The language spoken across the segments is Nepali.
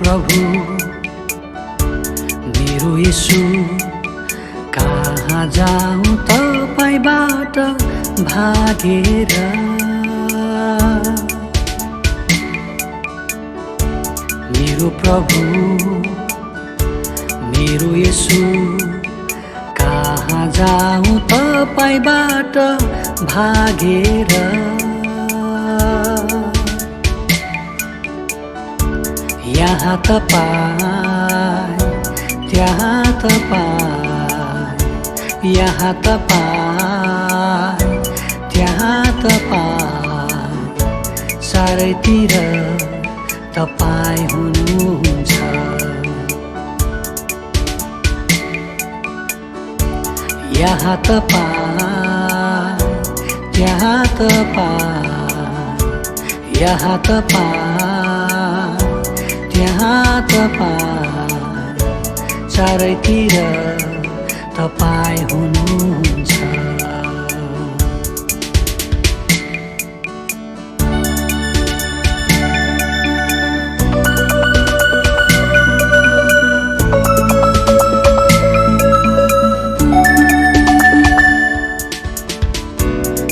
प्रभु मेरो यीशु कहाँ जाऊँ तपाईबाट भागेर। मेरो प्रभु मेरो यीशु कहाँ जाऊँ तपाईबाट भागेर। यहाँ तपाईँ त्यहाँ तपाईँ, यहाँ तपाईँ त्यहाँ तपाईँ, चारैतिर तपाईँ हुनुहुन्छ। यहाँ तपाईँ त्यहाँ तपाईँ, यहाँ तपाईँ त्यहाँ तपाईँ, चारैतिर तपाईँ हुनुहुन्छ।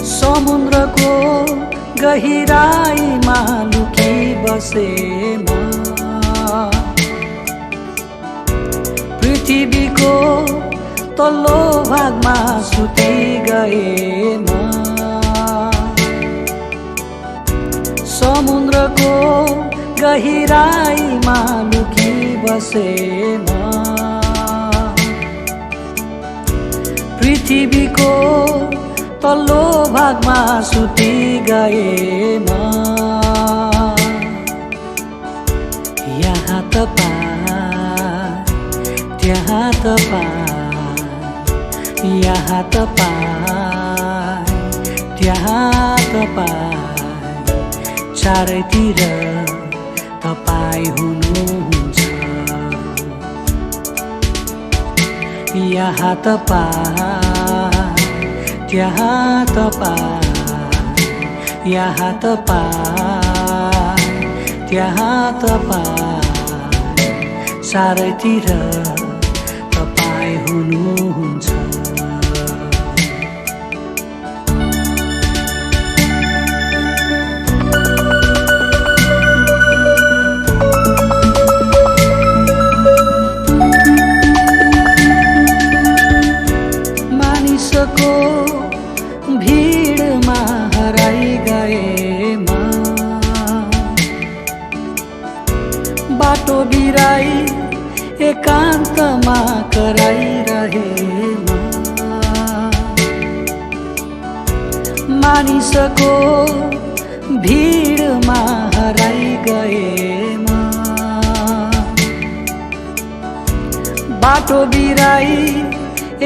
समुद्रको गहिराईमा लुकी बसेमा, पृथ्वीको तल्लो भागमा सुति गएमा, समुद्रको गहिराईमा लुकी बसेमा, पृथ्वीको तल्लो भागमा सुति गएमा, यहाँ तपाईँ त्यहाँ तपाईँ, यहाँ तपाईँ त्यहाँ तपाईँ, चारैतिर तपाईँ हुनुहुन्छ। यहाँ तपाईँ त्यहाँ तपाईँ, यहाँ तपाईँ त्यहाँ तपाईँ, चारैतिर तपाईँ हुनुहुन्छ। मानिसको भिडमा हराई गएमा, बाटो बिराई एकान्तमा कराइरहेमा, मानिसको भिडमा हराई गएमा, बाटो बिराई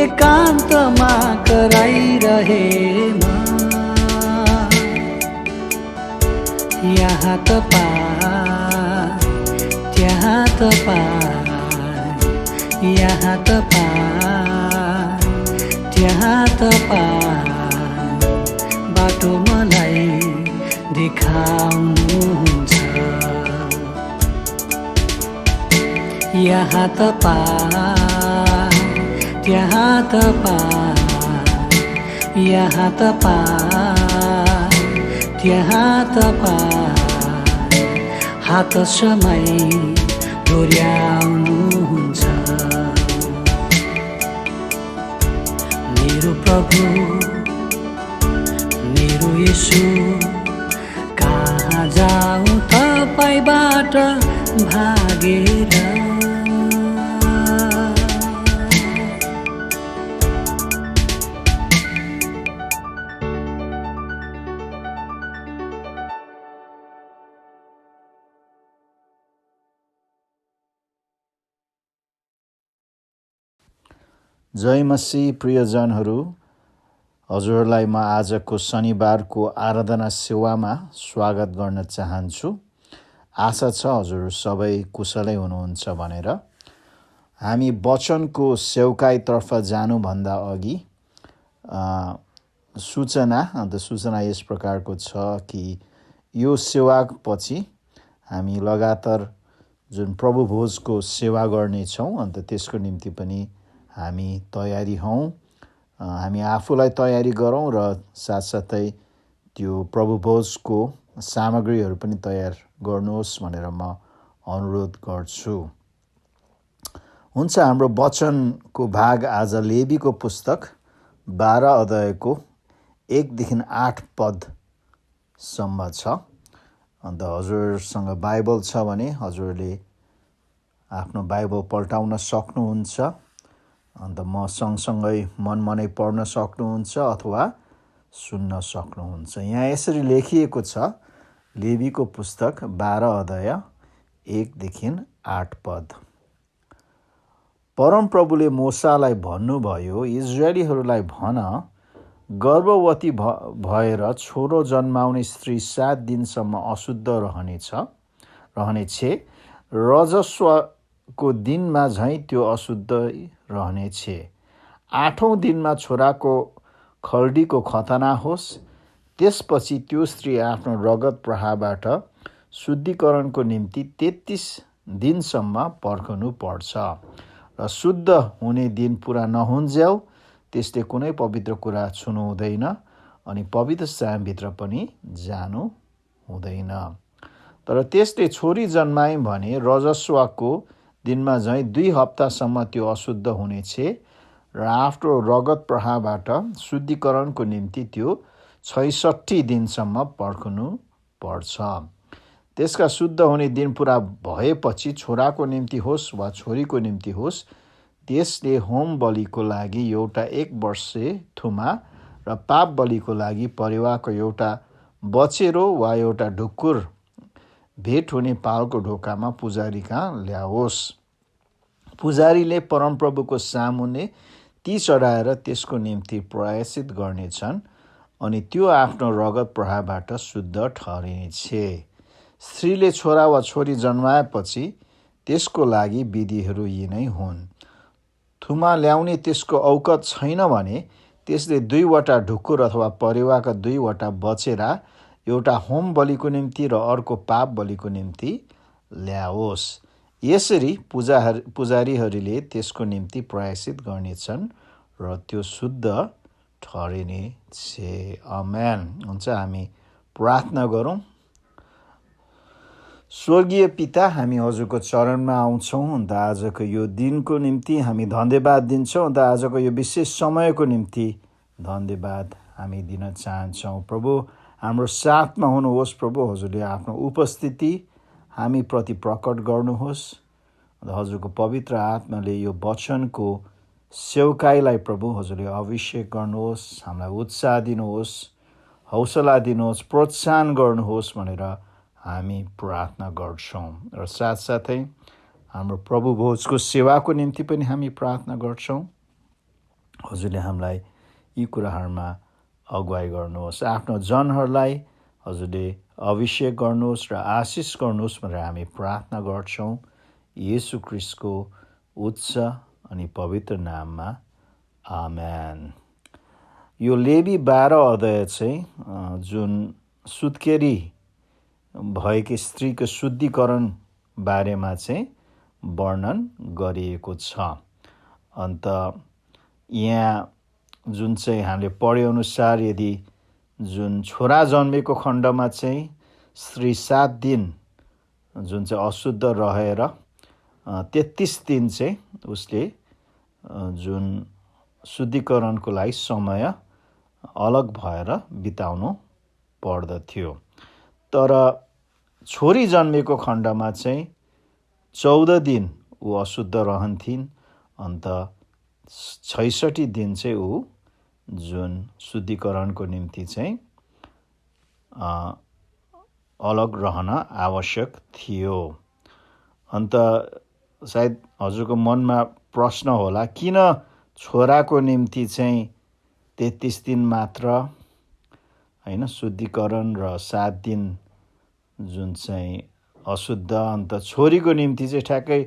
एकान्तमा कराइरहेमा, यहाँ तपाईँ त्यहाँ तपाईँ, यहाँ तपाईँ त्यहाँ तपाईँ, बाटो मलाई देखाउनुहुन्छ। यहाँ तपाईँ त्यहाँ तपाईँ, यहाँ तपाईँ त्यहाँ तपाईँ, हात समाई डोर्याउनुहुन्छ। मेरो प्रभु मेरो यीशु कहाँ जाऊँ तपाईबाट भागेर। जय मसीह प्रियजनहरू, हजुरहरूलाई म आजको शनिबारको आराधना सेवामा स्वागत गर्न चाहन्छु। आशा छ हजुर सबै कुशलै हुनुहुन्छ भनेर। हामी वचनको सेवकाईतर्फ जानुभन्दा अघि सूचना यस प्रकारको छ कि यो सेवापछि हामी लगातार जुन प्रभु भोजको सेवा गर्नेछौँ अन्त त्यसको निम्ति पनि हामी तयारी हौँ। हामी आफूलाई तयारी गरौँ र साथसाथै त्यो प्रभु भोजको सामग्रीहरू पनि तयार गर्नुहोस् भनेर म अनुरोध गर्छु। हुन्छ, हाम्रो वचनको भाग आज लेवीको पुस्तक 12 अध्यायको 1देखि 8 पदसम्म छ। अन्त हजुरसँग बाइबल छ भने हजुरले आफ्नो बाइबल पल्टाउन सक्नुहुन्छ। अन्त म सँगसँगै मनमनै पढ्न सक्नुहुन्छ अथवा सुन्न सक्नुहुन्छ। यहाँ यसरी लेखिएको छ, लेवीको पुस्तक 12 अध्याय 1देखि 8 पद। परमप्रभुले मोसालाई भन्नुभयो, इजरायलीहरूलाई भन, गर्भवती भएर छोरो जन्माउने स्त्री 7 दिनसम्म अशुद्ध रहनेछे। रजस्वको दिनमा झैँ त्यो अशुद्ध रहनेछे। 8औं दिनमा छोराको खल्डीको खतना होस्। त्यसपछि त्यो स्त्री आफ्नो रगत प्रवाहबाट शुद्धिकरणको निम्ति 33 दिनसम्म पर्खनु पर्छ र शुद्ध हुने दिन पुरा नहुन्जेल त्यसले कुनै पवित्र कुरा छुनु हुँदैन अनि पवित्र स्थानभित्र पनि जानु हुँदैन। तर त्यसले छोरी जन्माए भने रजस्वको दिनमा झैँ 2 हप्तासम्म त्यो अशुद्ध हुनेछे र आफ्नो रगत प्रवाहबाट शुद्धिकरणको निम्ति त्यो 66 दिनसम्म पर्खनु पर्छ। त्यसका शुद्ध हुने दिन पुरा भएपछि छोराको निम्ति होस् वा छोरीको निम्ति होस्, त्यसले होम बलिको लागि एउटा 1 वर्षे थुमा र पाप बलिको लागि परिवारको एउटा बचेरो वा एउटा ढुकुर भेट हुने पालको ढोकामा पुजारीकहाँ ल्याओस्। पुजारीले परमप्रभुको सामुन्ने ती चढाएर त्यसको निम्ति प्रायश्चित गर्नेछन् अनि त्यो आफ्नो रगत प्रवाहबाट शुद्ध ठहरिनेछे। स्त्रीले छोरा वा छोरी जन्माएपछि त्यसको लागि विधिहरू यी नै हुन्। थुमा ल्याउने त्यसको औकत छैन भने त्यसले 2 वटा ढुकुर अथवा परिवारका 2 वटा बचेरा एउटा होम बलिको निम्ति र अर्को पाप बलिको निम्ति ल्याओस्। यसरी पुजारीहरूले त्यसको निम्ति प्रायश्चित गर्नेछन् र त्यो शुद्ध ठहरिनेछे। आमेन। हुन्छ, हामी प्रार्थना गरौँ। स्वर्गीय पिता, हामी हजुरको चरणमा आउँछौँ। अन्त आजको यो दिनको निम्ति हामी धन्यवाद दिन्छौँ। अन्त आजको यो विशेष समयको निम्ति धन्यवाद हामी दिन चाहन्छौँ। प्रभु, हाम्रो साथमा हुनुहोस्। प्रभु, हजुरले आफ्नो उपस्थिति हामी प्रति प्रकट गर्नुहोस्। हजुरको पवित्र आत्माले यो वचनको सेवकाईलाई प्रभु हजुरले अभिषेक गर्नुहोस्, हामीलाई उत्साह दिनुहोस्, हौसला दिनुहोस्, प्रोत्साहन गर्नुहोस् भनेर हामी प्रार्थना गर्छौँ। र साथसाथै हाम्रो प्रभु भोजको सेवाको निम्ति पनि हामी प्रार्थना गर्छौँ। हजुरले हामीलाई यी कुराहरूमा अगुवाई गर्नुहोस्। आफ्नो जनहरूलाई हजुरले अभिषेक गर्नुहोस् र आशिष गर्नुहोस् भनेर हामी प्रार्थना गर्छौँ। येशू ख्रीष्टको उच्च अनि पवित्र नाममा आमेन। यो लेवी 12 अध्याय चाहिँ जुन सुत्केरी भएकी स्त्रीको शुद्धिकरण बारेमा चाहिँ वर्णन गरिएको छ। अन्त यहाँ जुन चाहिँ हामीले पढेअनुसार यदि जुन छोरा जन्मेको खण्डमा चाहिँ स्त्री 7 दिन जुन चाहिँ अशुद्ध रहेर 33 दिन चाहिँ उसले जुन शुद्धिकरणको लागि समय अलग भएर बिताउनु पर्दथ्यो। तर छोरी जन्मेको खण्डमा चाहिँ 14 दिन ऊ अशुद्ध रहन्थिन्। अन्त 66 दिन चाहिँ ऊ जुन शुद्धिकरणको निम्ति चाहिँ अलग रहन आवश्यक थियो। अन्त सायद हजुरको मनमा प्रश्न होला, किन छोराको निम्ति चाहिँ 33 दिन मात्र हैन शुद्धिकरण र 7 दिन जुन चाहिँ अशुद्ध, अन्त छोरीको निम्ति चाहिँ ठ्याक्कै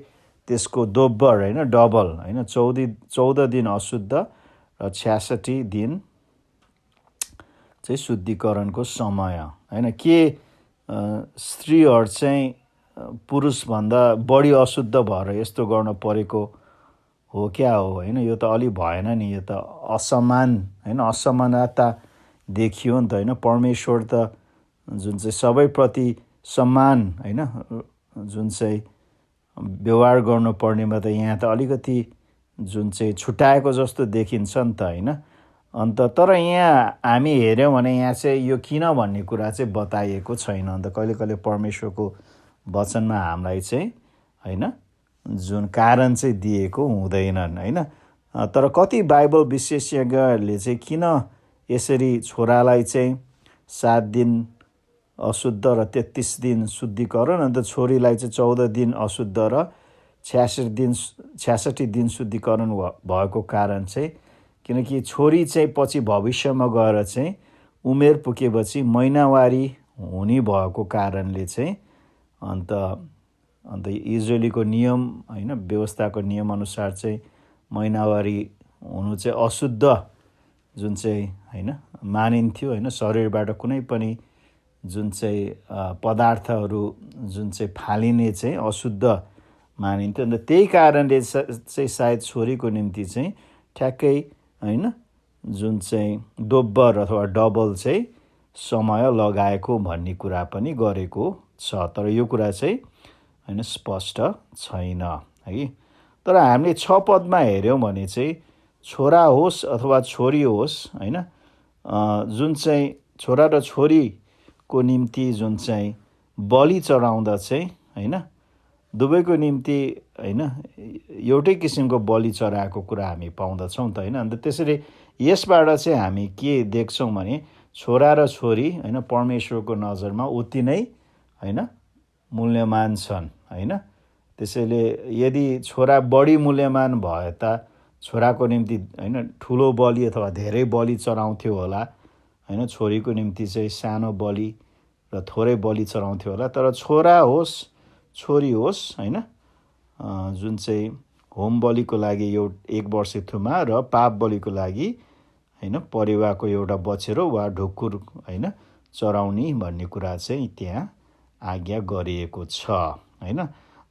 त्यसको दोब्बर हैन डबल हैन 14 दिन अशुद्ध र 66 दिन चाहिँ शुद्धिकरणको समय हैन। के स्त्रीहरू चाहिँ पुरुषभन्दा बढी अशुद्ध भएर यस्तो गर्न परेको हो क्या हो होइन, यो त अलि भएन नि, यो त असमान होइन, असमानता देखियो नि त होइन। परमेश्वर त जुन चाहिँ सबैप्रति सम्मान होइन जुन चाहिँ व्यवहार गर्नुपर्नेमा त यहाँ त अलिकति जुन चाहिँ छुट्याएको जस्तो देखिन्छ नि त होइन। अन्त तर यहाँ हामी हेऱ्यौँ भने यहाँ चाहिँ यो किन भन्ने कुरा चाहिँ बताइएको छैन। अन्त कहिले कहिले परमेश्वरको वचनमा हामीलाई चाहिँ होइन जुन कारण चाहिँ दिएको हुँदैनन् होइन। तर कति बाइबल विशेषज्ञहरूले चाहिँ किन यसरी छोरालाई चाहिँ 7 दिन अशुद्ध र 33 दिन शुद्धिकरण, अन्त छोरीलाई चाहिँ 14 दिन अशुद्ध र 66 दिन शुद्धिकरण भएको कारण चाहिँ किनकि छोरी चाहिँ पछि भविष्यमा गएर चाहिँ उमेर पुगेपछि महिनावारी हुने भएको कारणले चाहिँ अन्त इजरायलीको नियम होइन व्यवस्थाको नियमअनुसार चाहिँ महिनावारी हुनु चाहिँ अशुद्ध जुन चाहिँ होइन मानिन्थ्यो होइन। शरीरबाट कुनै पनि जुन चाहिँ पदार्थहरू जुन चाहिँ फालिने चाहिँ अशुद्ध मानिन्थ्यो। अन्त त्यही कारणले चाहिँ सायद छोरीको निम्ति चाहिँ ठ्याक्कै होइन जुन चाहिँ दोब्बर अथवा डबल चाहिँ समय लगाएको भन्ने कुरा पनि गरेको छ। तर यो कुरा चाहिँ होइन स्पष्ट छैन है। तर हामीले 6 पदमा हेऱ्यौँ भने चाहिँ छोरा होस् अथवा छोरी होस् होइन जुन चाहिँ छोरा र छोरीको निम्ति जुन चाहिँ बलि चढाउँदा चाहिँ होइन दुवैको निम्ति होइन एउटै किसिमको बलि चढाएको कुरा हामी पाउँदछौँ त होइन। अन्त त्यसरी यसबाट चाहिँ हामी के देख्छौँ भने छोरा र छोरी होइन परमेश्वरको नजरमा उति नै होइन मूल्यमान छन् होइन। त्यसैले यदि छोरा बढी मूल्यमान भए त छोराको निम्ति होइन ठुलो बलि अथवा धेरै बलि चढाउँथ्यो होला होइन, छोरीको निम्ति चाहिँ सानो बलि र थोरै बलि चढाउँथ्यो होला। तर छोरा होस् छोरी होस् होइन जुन चाहिँ होम बलिको लागि 1 वर्ष थुमा र पाप बलिको लागि होइन परिवारको एउटा बछेरो वा ढुकुर होइन चढाउने भन्ने कुरा चाहिँ त्यहाँ आज्ञा गरिएको छ होइन।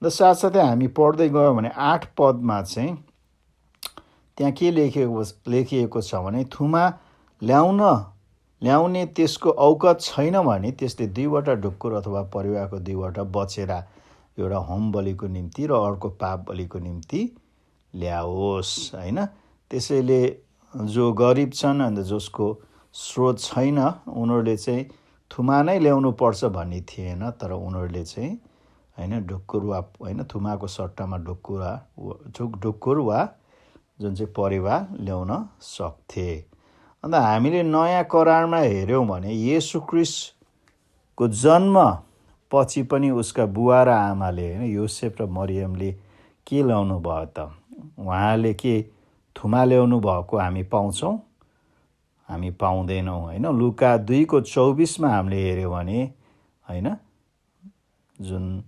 र साथसाथै हामी पढ्दै गयौँ भने 8 पदमा चाहिँ त्यहाँ के लेखिएको छ भने थुमा ल्याउने त्यसको औकत छैन भने त्यसले 2वटा ढुकुर अथवा परिवारको 2वटा बछेरा एउटा होम बलिको निम्ति र अर्को पाप बलिको निम्ति ल्याओस् होइन। त्यसैले जो गरिब छन् अन्त जसको स्रोत छैन उनीहरूले चाहिँ थुमा नै ल्याउनु पर्छ भन्ने थिएन। तर उनीहरूले चाहिँ होइन ढुकुर वा होइन थुमाको सट्टामा ढुकुर वा जुन चाहिँ परिवार ल्याउन सक्थे। अन्त हामीले नयाँ करारमा हेऱ्यौँ भने येशू ख्रीष्टको जन्म पछि पनि उसका बुवा र आमाले होइन योसेफ र मरियमले के ल्याउनु भयो त, उहाँले के थुमा ल्याउनु भएको हामी पाउँछौँ? हामी पाउँदैनौँ होइन। लुका 2:24 हामीले हेऱ्यौँ भने होइन जुन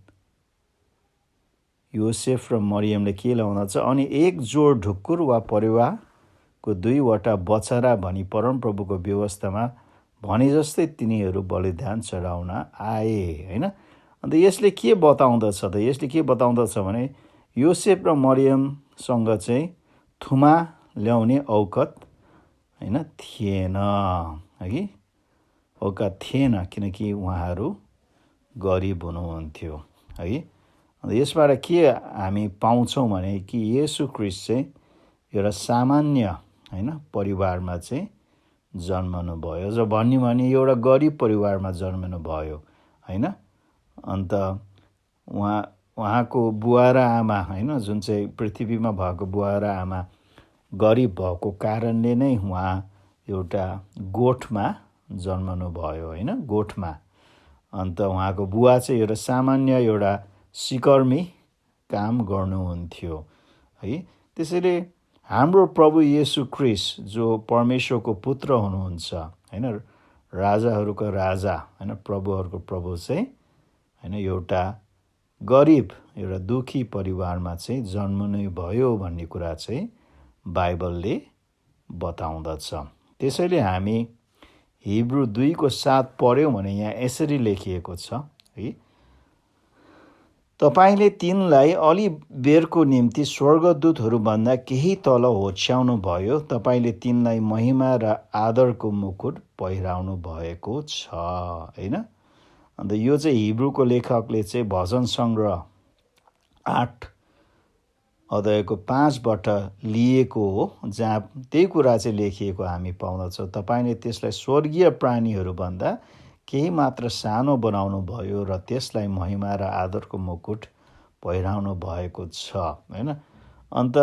योसेफ र मरियमले के ल्याउँदा छ अनि 1 जोड ढुकुर वा परिवारको 2वटा बछरा भनी परमप्रभुको व्यवस्थामा भने जस्तै तिनीहरू बलिदान चढाउन आए होइन। अन्त यसले के बताउँदछ त, यसले के बताउँदछ भने योसेफ र मरियमसँग चाहिँ थुमा ल्याउने औकत होइन थिएन है, औकत थिएन किनकि उहाँहरू गरिब हुनुहुन्थ्यो है। अन्त यसबाट के हामी पाउँछौँ भने कि येशू ख्रीष्ट चाहिँ एउटा सामान्य होइन परिवारमा चाहिँ जन्मनु भयो। जो भन्यो भने एउटा गरिब परिवारमा जन्मनु भयो होइन। अन्त उहाँको बुवा र आमा होइन जुन चाहिँ पृथ्वीमा भएको बुवा र आमा गरिब भएको कारणले नै उहाँ एउटा गोठमा जन्मनु भयो होइन, गोठमा। अन्त उहाँको बुवा चाहिँ एउटा सामान्य एउटा सिकर्मी काम गर्नुहुन्थ्यो है। त्यसैले हाम्रो प्रभु येशू ख्रीष्ट जो परमेश्वरको पुत्र हुनुहुन्छ होइन, राजाहरूको राजा होइन प्रभुहरूको प्रभु चाहिँ होइन एउटा गरिब एउटा दुखी परिवारमा चाहिँ जन्मनु भयो भन्ने कुरा चाहिँ बाइबलले बताउँदछ। त्यसैले हामी हिब्रू 2:7 पढ्यौँ भने यहाँ यसरी लेखिएको छ है, तपाईँले तिनलाई अलि बेरको निम्ति स्वर्गदूतहरूभन्दा केही तल होछ्याउनु भयो। तपाईँले तिनलाई महिमा र आदरको मुकुट पहिराउनु भएको छ। होइन, अन्त यो चाहिँ हिब्रूको लेखकले चाहिँ भजन सङ्ग्रह 8 अध्यायको 5बाट लिएको हो, जहाँ त्यही कुरा चाहिँ लेखिएको हामी पाउँदछौँ। तपाईँले त्यसलाई स्वर्गीय प्राणीहरूभन्दा केही मात्र सानो बनाउनु भयो र त्यसलाई महिमा र आदरको मुकुट पहिराउनु भएको छ। होइन, अन्त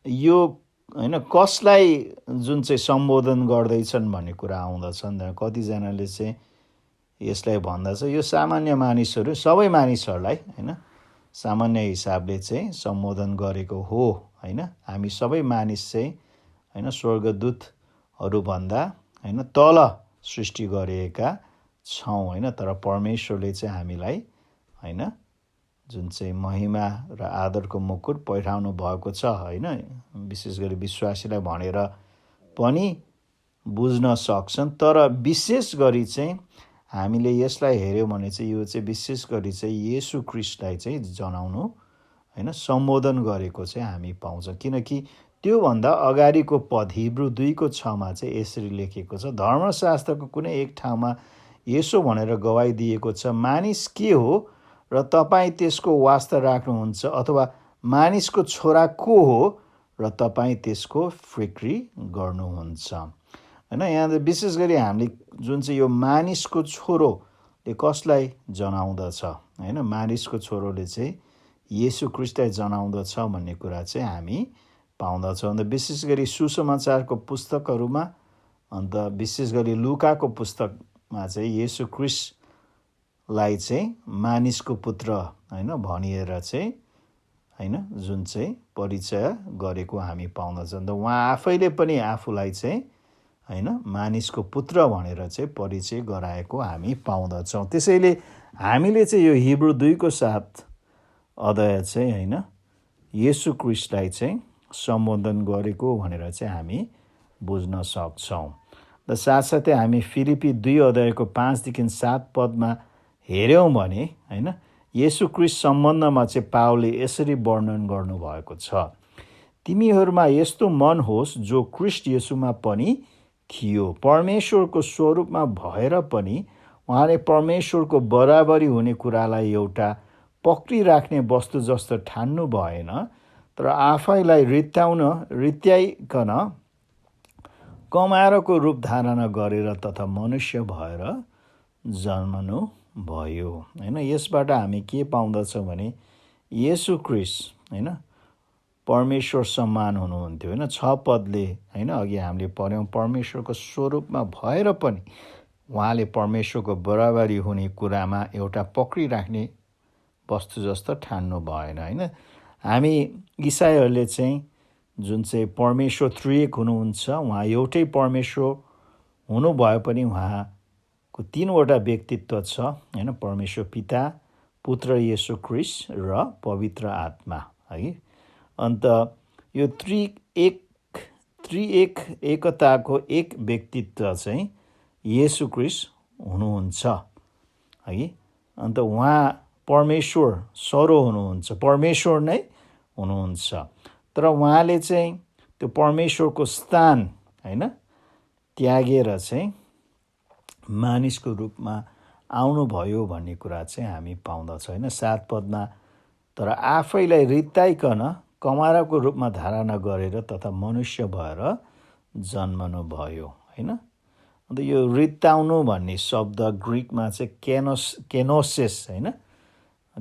यो होइन कसलाई जुन चाहिँ सम्बोधन गर्दैछन् भन्ने कुरा आउँदछ। कतिजनाले चाहिँ यसलाई भन्दछ यो सामान्य मानिसहरू, सबै मानिसहरूलाई होइन सामान्य हिसाबले चाहिँ सम्बोधन गरेको हो। होइन, हामी सबै मानिस चाहिँ होइन स्वर्गदूतहरूभन्दा होइन तल सृष्टि गरिएका छौँ। होइन, तर परमेश्वरले चाहिँ हामीलाई होइन जुन चाहिँ महिमा र आदरको मुकुट पहिराउनु भएको छ। होइन, विशेष गरी विश्वासीलाई भनेर पनि बुझ्न सक्छन्। तर विशेष गरी चाहिँ हामीले यसलाई हेऱ्यौँ भने चाहिँ यो चाहिँ विशेष गरी चाहिँ येशू ख्रीष्टलाई चाहिँ जनाउनु होइन सम्बोधन गरेको चाहिँ हामी पाउँछौँ। किनकि त्योभन्दा अगाडिको पद हिब्रू 2:6 चाहिँ यसरी लेखेको छ, धर्मशास्त्रको कुनै एक ठाउँमा यसो भनेर गवाई दिएको छ, मानिस के हो र तपाईँ त्यसको वास्ता राख्नुहुन्छ, अथवा मानिसको छोरा को हो र तपाईँ त्यसको फिक्री गर्नुहुन्छ। होइन, यहाँ विशेष गरी हामीले जुन चाहिँ यो मानिसको छोरोले कसलाई जनाउँदछ, होइन मानिसको छोरोले चाहिँ येशू ख्रीष्टलाई जनाउँदछ भन्ने कुरा चाहिँ हामी पाउँदछौँ। अन्त विशेष गरी सुसमाचारको पुस्तकहरूमा, अन्त विशेष गरी लुकाको पुस्तकमा चाहिँ येशू ख्रीष्टलाई चाहिँ मानिसको पुत्र होइन भनिएर चाहिँ होइन जुन चाहिँ परिचय गरेको हामी पाउँदछौँ। अन्त उहाँ आफैले पनि आफूलाई चाहिँ होइन मानिसको पुत्र भनेर चाहिँ परिचय गराएको हामी पाउँदछौँ। त्यसैले हामीले चाहिँ यो हिब्रू 2:7 अध्याय चाहिँ होइन येशू ख्रीष्टलाई चाहिँ सम्बोधन गरेको भनेर चाहिँ हामी बुझ्न सक्छौँ। र साथसाथै हामी फिलिपी 2:5-7 पदमा हेऱ्यौँ भने होइन येशू ख्रीष्ट सम्बन्धमा चाहिँ पावलले यसरी वर्णन गर्नुभएको छ, तिमीहरूमा यस्तो मन होस् जो ख्रीष्ट येशूमा पनि थियो, परमेश्वरको स्वरूपमा भएर पनि उहाँले परमेश्वरको बराबरी हुने कुरालाई एउटा पक्रिराख्ने वस्तु जस्तो ठान्नु भएन, तर आफैलाई रित्याइकन कमारको रूप धारण गरेर तथा मनुष्य भएर जन्मनु भयो। होइन, यसबाट हामी के पाउँदछौँ भने येशू ख्रीष्ट होइन परमेश्वर समान हुनुहुन्थ्यो। होइन, 6 पदले होइन अघि हामीले पढ्यौँ, परमेश्वरको स्वरूपमा भएर पनि उहाँले परमेश्वरको बराबरी हुने कुरामा एउटा पक्रिराख्ने वस्तु जस्तो ठान्नु भएन। होइन, हामी इसाईहरूले चाहिँ जुन चाहिँ परमेश्वर त्रिएक हुनुहुन्छ, उहाँ एउटै परमेश्वर हुनु भए पनि उहाँको 3वटा व्यक्तित्व छ। होइन, परमेश्वर पिता, पुत्र येशू ख्रीष्ट र पवित्र आत्मा है। अन्त यो त्रिएक एकताको एक व्यक्तित्व चाहिँ येशू ख्रीष्ट हुनुहुन्छ है। अन्त उहाँ परमेश्वर सरो हुनुहुन्छ, परमेश्वर नै हुनुहुन्छ, तर उहाँले चाहिँ त्यो परमेश्वरको स्थान होइन त्यागेर चाहिँ मानिसको रूपमा आउनुभयो भन्ने कुरा चाहिँ हामी पाउँदछौँ। होइन, 7 पदमा तर आफैलाई रित्ताइकन कमाराको रूपमा धारणा गरेर तथा मनुष्य भएर जन्मनु भयो। होइन, अन्त यो रित्ताउनु भन्ने शब्द ग्रिकमा चाहिँ केनोसिस होइन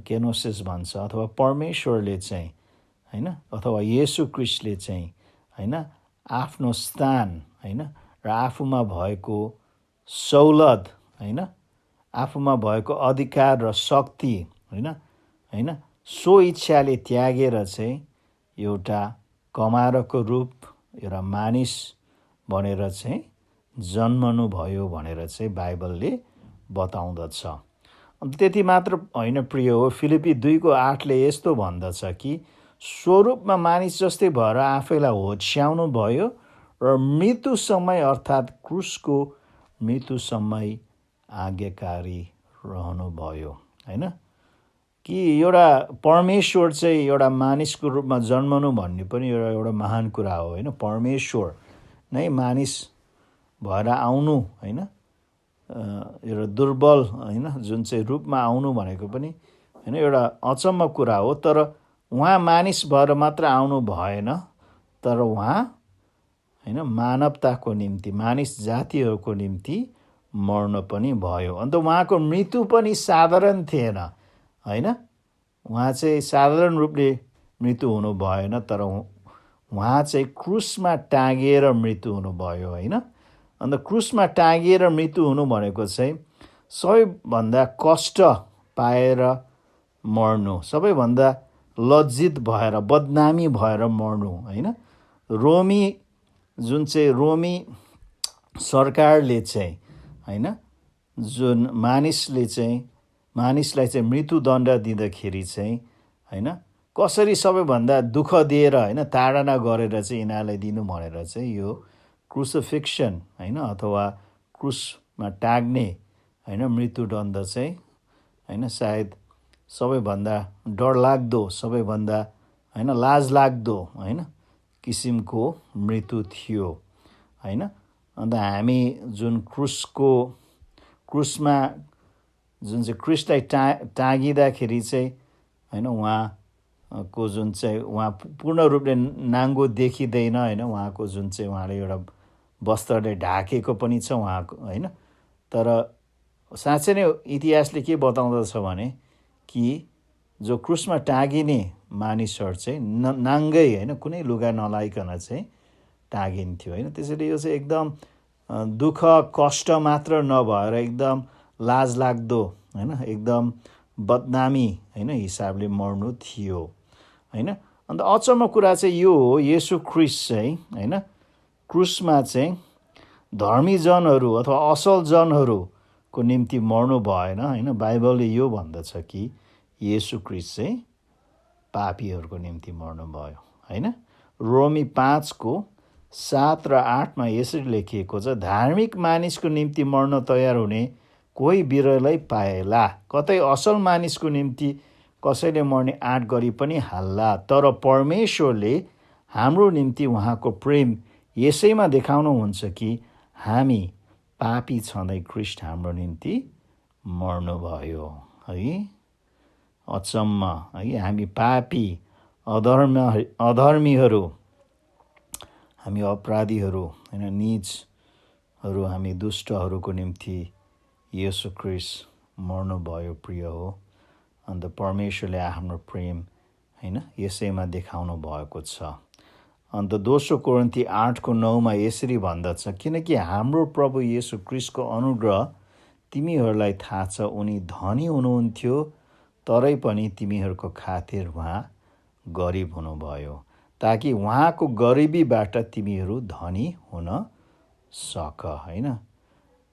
केनोसिस भन्छ, अथवा परमेश्वरले चाहिँ होइन अथवा येशू ख्रीष्टले चाहिँ होइन आफ्नो स्थान होइन र आफूमा भएको सहुलत होइन आफूमा भएको अधिकार र शक्ति होइन सो इच्छाले त्यागेर चाहिँ एउटा कमारको रूप एउटा मानिस भनेर चाहिँ जन्मनु भयो भनेर चाहिँ बाइबलले बताउँदछ। त्यति मात्र होइन प्रिय हो, फिलिपी 2:8ले यस्तो भन्दछ कि स्वरूपमा मानिस जस्तै भएर आफैलाई होछ्याउनु भयो र मृत्यु समय अर्थात् क्रुसको मृत्यु समय आज्ञाकारी रहनुभयो। होइन, कि एउटा परमेश्वर चाहिँ एउटा मानिसको रूपमा जन्मनु भन्ने पनि एउटा महान कुरा हो होइन। परमेश्वर नै मानिस भएर आउनु होइन, एउटा दुर्बल होइन जुन चाहिँ रूपमा आउनु भनेको पनि होइन एउटा अचम्म कुरा हो। तर उहाँ मानिस भएर मात्र आउनु भएन, तर उहाँ होइन मानवताको निम्ति, मानिस जातिहरूको निम्ति मर्न पनि भयो। अन्त उहाँको मृत्यु पनि साधारण थिएन होइन। उहाँ चाहिँ साधारण रूपले मृत्यु हुनु भएन, तर उहाँ चाहिँ क्रुसमा टाँगिएर मृत्यु हुनुभयो होइन। अन्त क्रुसमा टाँगिएर मृत्यु हुनु भनेको चाहिँ सबैभन्दा कष्ट पाएर मर्नु, सबैभन्दा लज्जित भएर, बदनामी भएर मर्नु होइन। रोमी सरकारले चाहिँ होइन, जुन मानिसलाई चाहिँ मृत्युदण्ड दिँदाखेरि चाहिँ होइन, कसरी सबैभन्दा दुःख दिएर होइन ताडना गरेर चाहिँ यिनीहरूलाई दिनु भनेर चाहिँ यो क्रुसिफिक्सन होइन अथवा क्रुसमा टाग्ने होइन मृत्युदण्ड चाहिँ होइन सायद सबैभन्दा डरलाग्दो, सबैभन्दा होइन लाजलाग्दो होइन किसिमको मृत्यु थियो होइन। अन्त हामी जुन क्रुसमा जुन चाहिँ क्रिस्टलाई टाँगिँदाखेरि चाहिँ होइन उहाँको जुन चाहिँ उहाँ पूर्ण रूपले नाङ्गो देखिँदैन होइन। उहाँको जुन चाहिँ उहाँले एउटा वस्त्रले ढाकेको पनि छ उहाँको होइन। तर साँच्चै नै इतिहासले के बताउँदछ भने कि जो क्रुसमा टाँगिने मानिसहरू चाहिँ नाङ्गै होइन, कुनै लुगा नलाइकन चाहिँ टाँगिन्थ्यो होइन। त्यसैले यो चाहिँ एकदम दुःख कष्ट मात्र नभएर एकदम लाजलाग्दो होइन, एकदम बदनामी होइन हिसाबले मर्नु थियो होइन। अन्त अचम्म कुरा चाहिँ यो हो, येशू ख्रिस्ट चाहिँ होइन क्रुसमा चाहिँ धर्मी जनहरू अथवा असल जनहरूको निम्ति मर्नु भएन होइन। बाइबलले यो भन्दछ कि येशू ख्रिस्ट चाहिँ पापीहरूको निम्ति मर्नुभयो होइन। रोमी 5:7 र 8 यसरी लेखिएको छ, धार्मिक मानिसको निम्ति मर्न तयार हुने कोही बिरलै पाएला, कतै असल मानिसको निम्ति कसैले मर्ने आँट गरी पनि हाल्ला। तर परमेश्वरले हाम्रो निम्ति उहाँको प्रेम यसैमा देखाउनुहुन्छ कि हामी पापी छँदै ख्रिस्ट हाम्रो निम्ति मर्नुभयो है। अचम्म है, हामी पापी अधर्मीहरू, हामी अपराधीहरू होइन, नीचहरू, हामी दुष्टहरूको निम्ति येशू ख्रिस्ट मर्नुभयो प्रिय हो। अन्त परमेश्वरले आफ्नो प्रेम होइन यसैमा देखाउनु भएको छ। अन्त 2 कोरिन्थी 8:9 यसरी भन्दछ, किनकि हाम्रो प्रभु येशू ख्रिस्टको अनुग्रह तिमीहरूलाई थाहा छ, उनी धनी हुनुहुन्थ्यो तरै पनि तिमीहरूको खातिर उहाँ गरिब हुनुभयो, ताकि उहाँको गरिबीबाट तिमीहरू धनी हुन सक होइन।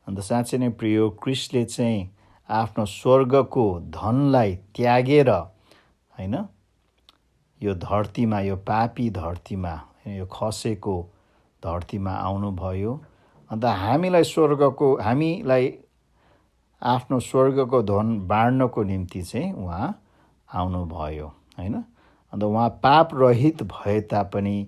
अन्त साँच्चै नै प्रिय, ख्रिस्टले चाहिँ आफ्नो स्वर्गको धनलाई त्यागेर होइन यो धरतीमा, यो पापी धरतीमा, यो खसेको धरतीमा आउनुभयो। अन्त हामीलाई आफ्नो स्वर्गको धन बाँड्नको निम्ति चाहिँ उहाँ आउनुभयो होइन। अन्त उहाँ पाप रहित भए तापनि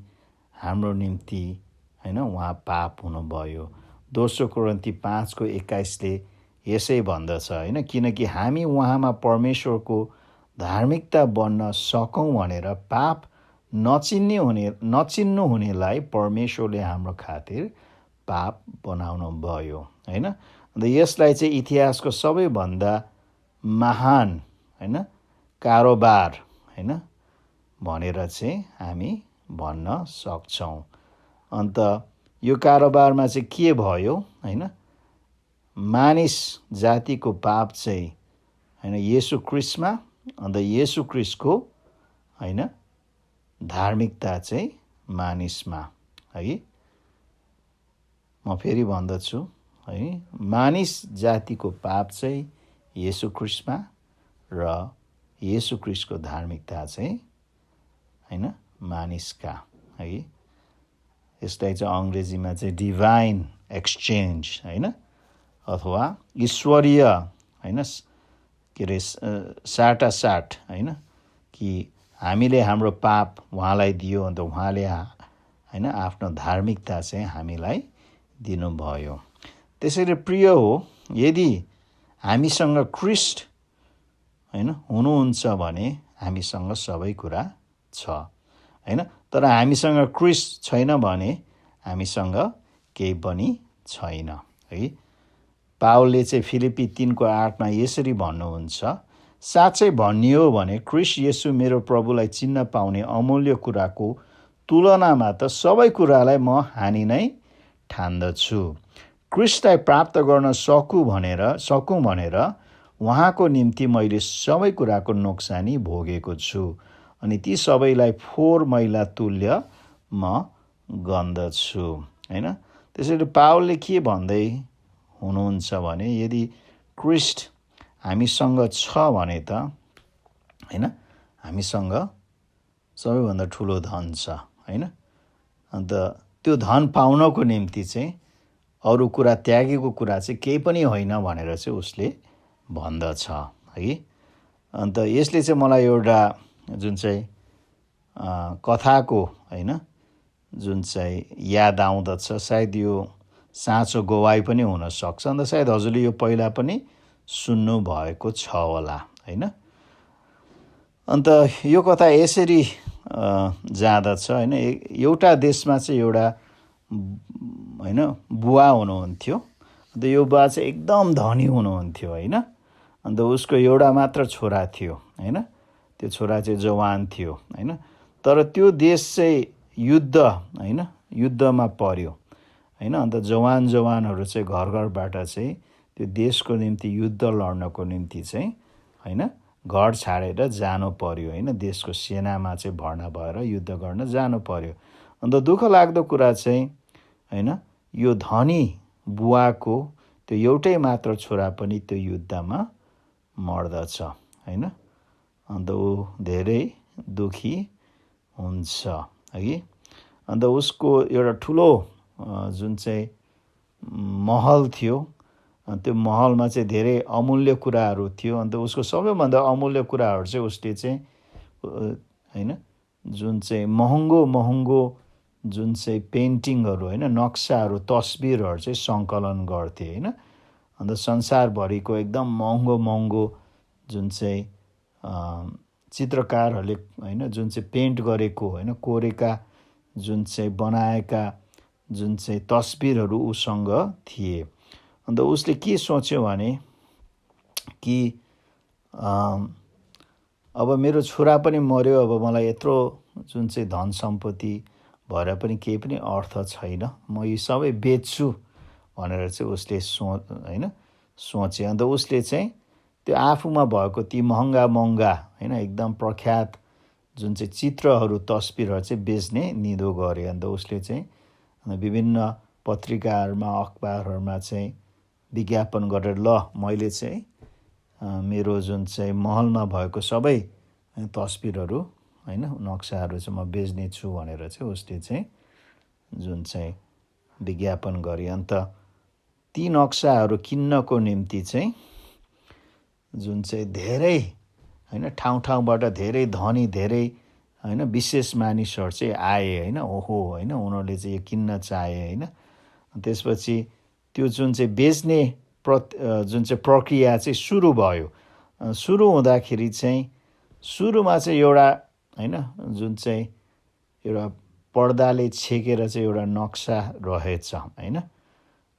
हाम्रो निम्ति होइन उहाँ पाप हुनुभयो। 2 कोरिन्थी 5:21 यसै भन्दछ होइन, किनकि हामी उहाँमा परमेश्वरको धार्मिकता बन्न सकौँ भनेर पाप नचिन्नु हुनेलाई परमेश्वरले हाम्रो खातिर पाप बनाउनु भयो होइन। अन्त यसलाई चाहिँ इतिहासको सबैभन्दा महान होइन कारोबार होइन भनेर चाहिँ हामी भन्न सक्छौँ। अन्त यो कारोबारमा चाहिँ के भयो होइन, मानिस जातिको पाप चाहिँ होइन येशू ख्रिस्टमा, अन्त येशू ख्रिस्टको होइन धार्मिकता चाहिँ मानिसमा है। म फेरि भन्दछु है, मानिस जातिको पाप चाहिँ येशू ख्रिस्टमा र येशू ख्रिस्टको धार्मिकता चाहिँ होइन मानिसका है। यसलाई चाहिँ अङ्ग्रेजीमा चाहिँ डिभाइन एक्सचेन्ज होइन अथवा ईश्वरीय होइन के अरे साटासाट होइन कि हामीले हाम्रो पाप उहाँलाई दियो, अन्त उहाँले होइन आफ्नो धार्मिकता चाहिँ हामीलाई दिनुभयो। त्यसैले प्रिय हो, यदि हामीसँग ख्रीष्ट होइन हुनुहुन्छ भने हामीसँग सबै कुरा छ होइन। तर हामीसँग ख्रीष्ट छैन भने हामीसँग केही पनि छैन है। पावलले चाहिँ फिलिप्पी 3:8 यसरी भन्नुहुन्छ, साँच्चै भनियो भने ख्रीष्ट येशू मेरो प्रभुलाई चिन्न पाउने अमूल्य कुराको तुलनामा त सबै कुरालाई म हानि नै ठान्दछु। ख्रीष्टलाई प्राप्त गर्न सकूँ भनेर उहाँको निम्ति मैले सबै कुराको नोक्सानी भोगेको छु, अनि ती सबैलाई फोहोर मैला तुल्य म गन्दछु होइन। त्यसैले पावलले के भन्दै हुनुहुन्छ भने यदि ख्रीष्ट हामीसँग छ भने त होइन हामीसँग सबैभन्दा ठुलो धन छ होइन। अन्त त्यो धन पाउनको निम्ति चाहिँ अरू कुरा त्यागेको कुरा चाहिँ केही पनि होइन भनेर चाहिँ उसले भन्दछ है। अन्त यसले चाहिँ मलाई एउटा जुन चाहिँ कथाको होइन जुन चाहिँ याद आउँदछ, सायद यो साँचो गवाई पनि हुनसक्छ। अन्त सायद हजुरले यो पहिला पनि सुन्नु भएको छ होला होइन। अन्त यो कथा यसरी जाँदछ होइन। एउटा देशमा चाहिँ एउटा होइन बुवा हुनुहुन्थ्यो। अन्त यो बुवा चाहिँ एकदम धनी हुनुहुन्थ्यो होइन। अन्त उसको एउटा मात्र छोरा थियो होइन। त्यो छोरा चाहिँ जवान थियो होइन। तर त्यो देश चाहिँ युद्धमा पर्यो होइन। अन्त जवानहरू चाहिँ घरबाट चाहिँ त्यो देशको निम्ति युद्ध लड्नको निम्ति चाहिँ होइन घर छाडेर जानु पर्यो होइन। देशको सेनामा चाहिँ भर्ना भएर युद्ध गर्न जानु पर्यो। अन्त दुःख लाग्दो कुरा चाहिँ होइन यो धनी बुवाको त्यो एउटै मात्र छोरा पनि त्यो युद्धमा मर्दछ होइन। अन्त ऊ धेरै दुखी हुन्छ है। अन्त उसको एउटा ठुलो जुन चाहिँ महल थियो, त्यो महलमा चाहिँ धेरै अमूल्य कुराहरू थियो। अन्त उसको सबैभन्दा अमूल्य कुराहरू चाहिँ उसले चाहिँ होइन जुन चाहिँ महँगो जुन चाहिँ पेन्टिङहरू होइन नक्साहरू तस्बिरहरू चाहिँ सङ्कलन गर्थे होइन। अन्त संसारभरिको एकदम महँगो जुन चाहिँ चित्रकारहरूले होइन जुन चाहिँ पेन्ट गरेको होइन कोरेका जुन चाहिँ बनाएका जुन चाहिँ तस्बिरहरू उसँग थिए। अन्त उसले के सोच्यो भने कि अब मेरो छोरा पनि मर्यो, अब मलाई यत्रो जुन चाहिँ धन सम्पत्ति भएर पनि केही पनि अर्थ छैन, म यी सबै बेच्छु भनेर चाहिँ उसले सोचे। अन्त उसले चाहिँ त्यो आफूमा भएको ती महँगा होइन एकदम प्रख्यात जुन चाहिँ चित्रहरू तस्बिरहरू चाहिँ बेच्ने निधो गरे। अन्त उसले चाहिँ विभिन्न पत्रिकाहरूमा अखबारहरूमा चाहिँ विज्ञापन गरेर ल मैले चाहिँ मेरो जुन चाहिँ महलमा भएको सबै तस्बिरहरू होइन नक्साहरू चाहिँ म बेच्ने छु भनेर चाहिँ उसले चाहिँ जुन चाहिँ विज्ञापन गरे। अन्त ती नक्साहरू किन्नको निम्ति चाहिँ जुन चाहिँ धेरै होइन ठाउँबाट धेरै धनी धेरै होइन विशेष मानिसहरू चाहिँ आए होइन। ओहो होइन उनीहरूले चाहिँ यो किन्न चाहे होइन। त्यसपछि त्यो जुन चाहिँ बेच्ने जुन चाहिँ प्रक्रिया चाहिँ सुरु भयो। सुरु हुँदाखेरि चाहिँ सुरुमा चाहिँ एउटा होइन जुन चाहिँ एउटा पर्दाले छेकेर चाहिँ एउटा नक्सा रहेछ होइन।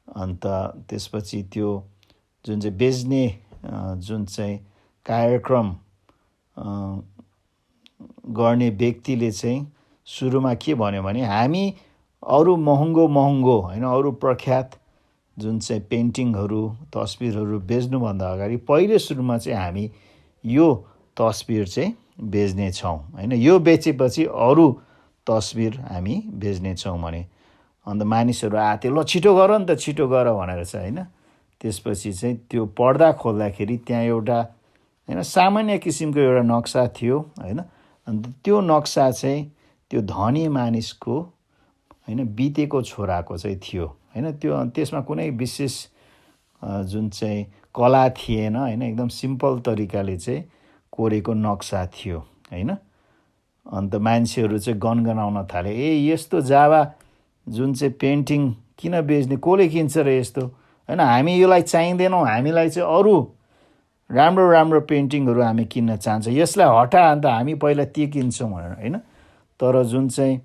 अन्त त्यसपछि त्यो जुन चाहिँ बेच्ने जुन चाहिँ कार्यक्रम गर्ने व्यक्तिले चाहिँ सुरुमा के भन्यो भने हामी अरू महँगो होइन अरू प्रख्यात जुन चाहिँ पेन्टिङहरू तस्बिरहरू बेच्नुभन्दा अगाडि पहिले सुरुमा चाहिँ हामी यो तस्बिर चाहिँ बेच्नेछौँ होइन। यो बेचेपछि अरू तस्बिर हामी बेच्नेछौँ भने। अन्त मानिसहरू आथे ल छिटो गर नि त छिटो गर भनेर चाहिँ होइन। त्यसपछि चाहिँ त्यो पर्दा खोल्दाखेरि त्यहाँ एउटा होइन सामान्य किसिमको एउटा नक्सा थियो होइन। अन्त त्यो नक्सा चाहिँ त्यो धनी मानिसको होइन बितेको छोराको चाहिँ थियो होइन। त्यो त्यसमा कुनै विशेष जुन चाहिँ कला थिएन होइन, एकदम सिम्पल तरिकाले चाहिँ कोरेको नक्सा थियो होइन। अन्त मान्छेहरू चाहिँ गनगनाउन थाले, यस्तो जावा जुन चाहिँ पेन्टिङ किन बेच्ने, कसले किन्छ र यस्तो होइन, हामी यसलाई चाहिँदैनौँ, हामीलाई चाहिँ अरू राम्रो राम्रो पेन्टिङहरू हामी किन्न चाहन्छ, यसलाई हटा, अन्त हामी पहिला त्यो किन्छौँ भनेर होइन। तर जुन चाहिँ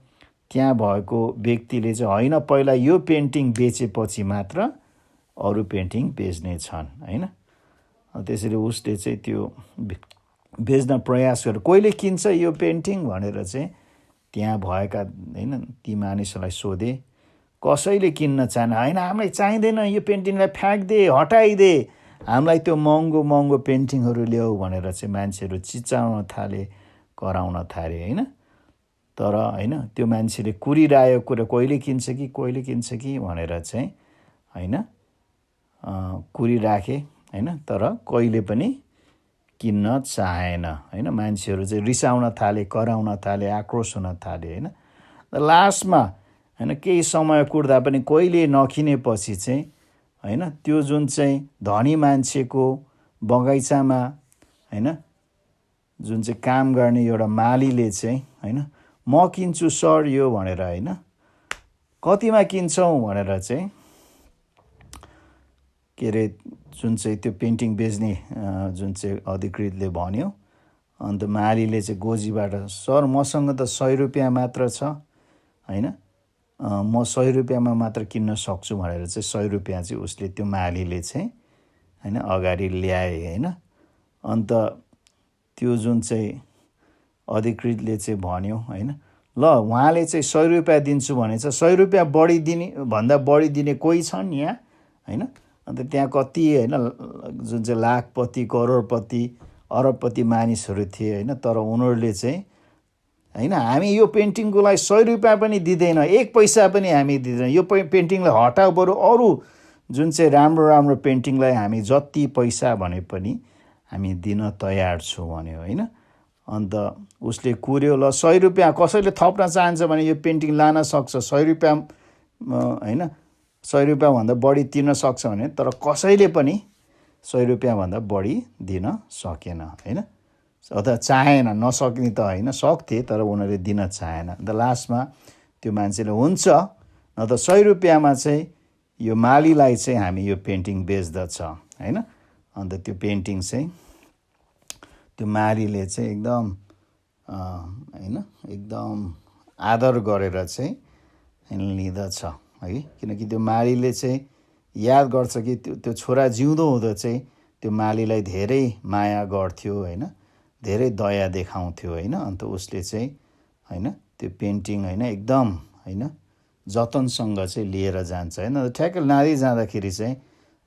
त्यहाँ भएको व्यक्तिले चाहिँ होइन, पहिला यो पेन्टिङ बेचेपछि मात्र अरू पेन्टिङ बेच्ने छन् होइन। त्यसरी उसले चाहिँ त्यो बेच्न प्रयास गर्यो, कहिले किन्छ यो पेन्टिङ भनेर चाहिँ त्यहाँ भएका होइन ती मानिसहरूलाई सोधे, कसैले किन्न चाहन्न, होइन हामीलाई चाहिँदैन यो पेन्टिङलाई फ्याँक्दे, हटाइदे, हामीलाई त्यो महँगो महँगो पेन्टिङहरू ल्याऊ भनेर चाहिँ मान्छेहरू चिच्याउन थाले, कराउन थाले होइन। तर होइन त्यो मान्छेले कुरिरहेको कुरा कहिले किन्छ कि भनेर चाहिँ होइन कुरिराखे होइन, तर कहिले पनि किन्न चाहेन होइन। मान्छेहरू चाहिँ रिसाउन थाले, कराउन थाले, आक्रोश हुन थाले होइन। लास्टमा होइन केही समय कुर्दा पनि कहिले नकिनेपछि चाहिँ होइन त्यो जुन चाहिँ धनी मान्छेको बगैँचामा होइन जुन चाहिँ काम गर्ने एउटा मालीले चाहिँ होइन म किन्छु सर यो भनेर होइन, कतिमा किन्छौँ भनेर चाहिँ के अरे जुन चाहिँ त्यो पेन्टिङ बेच्ने जुन चाहिँ अधिकृतले भन्यो। अन्त मालीले चाहिँ गोजीबाट, सर मसँग त 100 रुपियाँ मात्र छ होइन, म 100 रुपियाँमा मात्र किन्न सक्छु भनेर चाहिँ 100 रुपियाँ चाहिँ उसले त्यो मालीले चाहिँ होइन अगाडि ल्याए होइन। अन्त त्यो जुन चाहिँ अधिकृतले चाहिँ भन्यो होइन, ल उहाँले चाहिँ 100 रुपियाँ दिन्छु भनेछ, 100 रुपियाँ बढी दिने भन्दा बढी दिने कोही छन् यहाँ होइन। अन्त त्यहाँ कति होइन जुन चाहिँ लाखपति, करोडपति, अरबपति मानिसहरू थिए होइन। तर उनीहरूले चाहिँ होइन हामी यो पेन्टिङको लागि 100 रुपियाँ पनि दिँदैन, 1 पैसा पनि हामी दिँदैन, यो पेन्टिङलाई हटाऊ, बरु अरू जुन चाहिँ राम्रो राम्रो पेन्टिङलाई हामी जति पैसा भने पनि हामी दिन तयार छौँ भन्यो होइन। अन्त उसले कुर्यो, ल 100 रुपियाँ कसैले थप्न चाहन्छ भने यो पेन्टिङ लान सक्छ, 100 रुपियाँ होइन 100 रुपियाँभन्दा बढी तिर्न सक्छ भने, तर कसैले पनि 100 रुपियाँभन्दा बढी दिन सकेन होइन। अथवा चाहेन, नसक्ने त होइन, सक्थे तर उनीहरूले दिन चाहेन। अन्त लास्टमा त्यो मान्छेले हुन्छ न त 100 रुपियाँमा चाहिँ यो मालीलाई चाहिँ हामी यो पेन्टिङ बेच्दछ होइन। अन्त त्यो पेन्टिङ चाहिँ त्यो मालीले चाहिँ एकदम होइन एकदम आदर गरेर चाहिँ लिँदछ है, किनकि त्यो मालीले चाहिँ याद गर्छ कि त्यो छोरा जिउँदो हुँदा चाहिँ त्यो मालीलाई धेरै माया गर्थ्यो होइन, धेरै दया देखाउँथ्यो होइन। अन्त उसले चाहिँ होइन त्यो पेन्टिङ होइन एकदम होइन जतनसँग चाहिँ लिएर जान्छ होइन। ठ्याक्क लाँदै जाँदाखेरि चाहिँ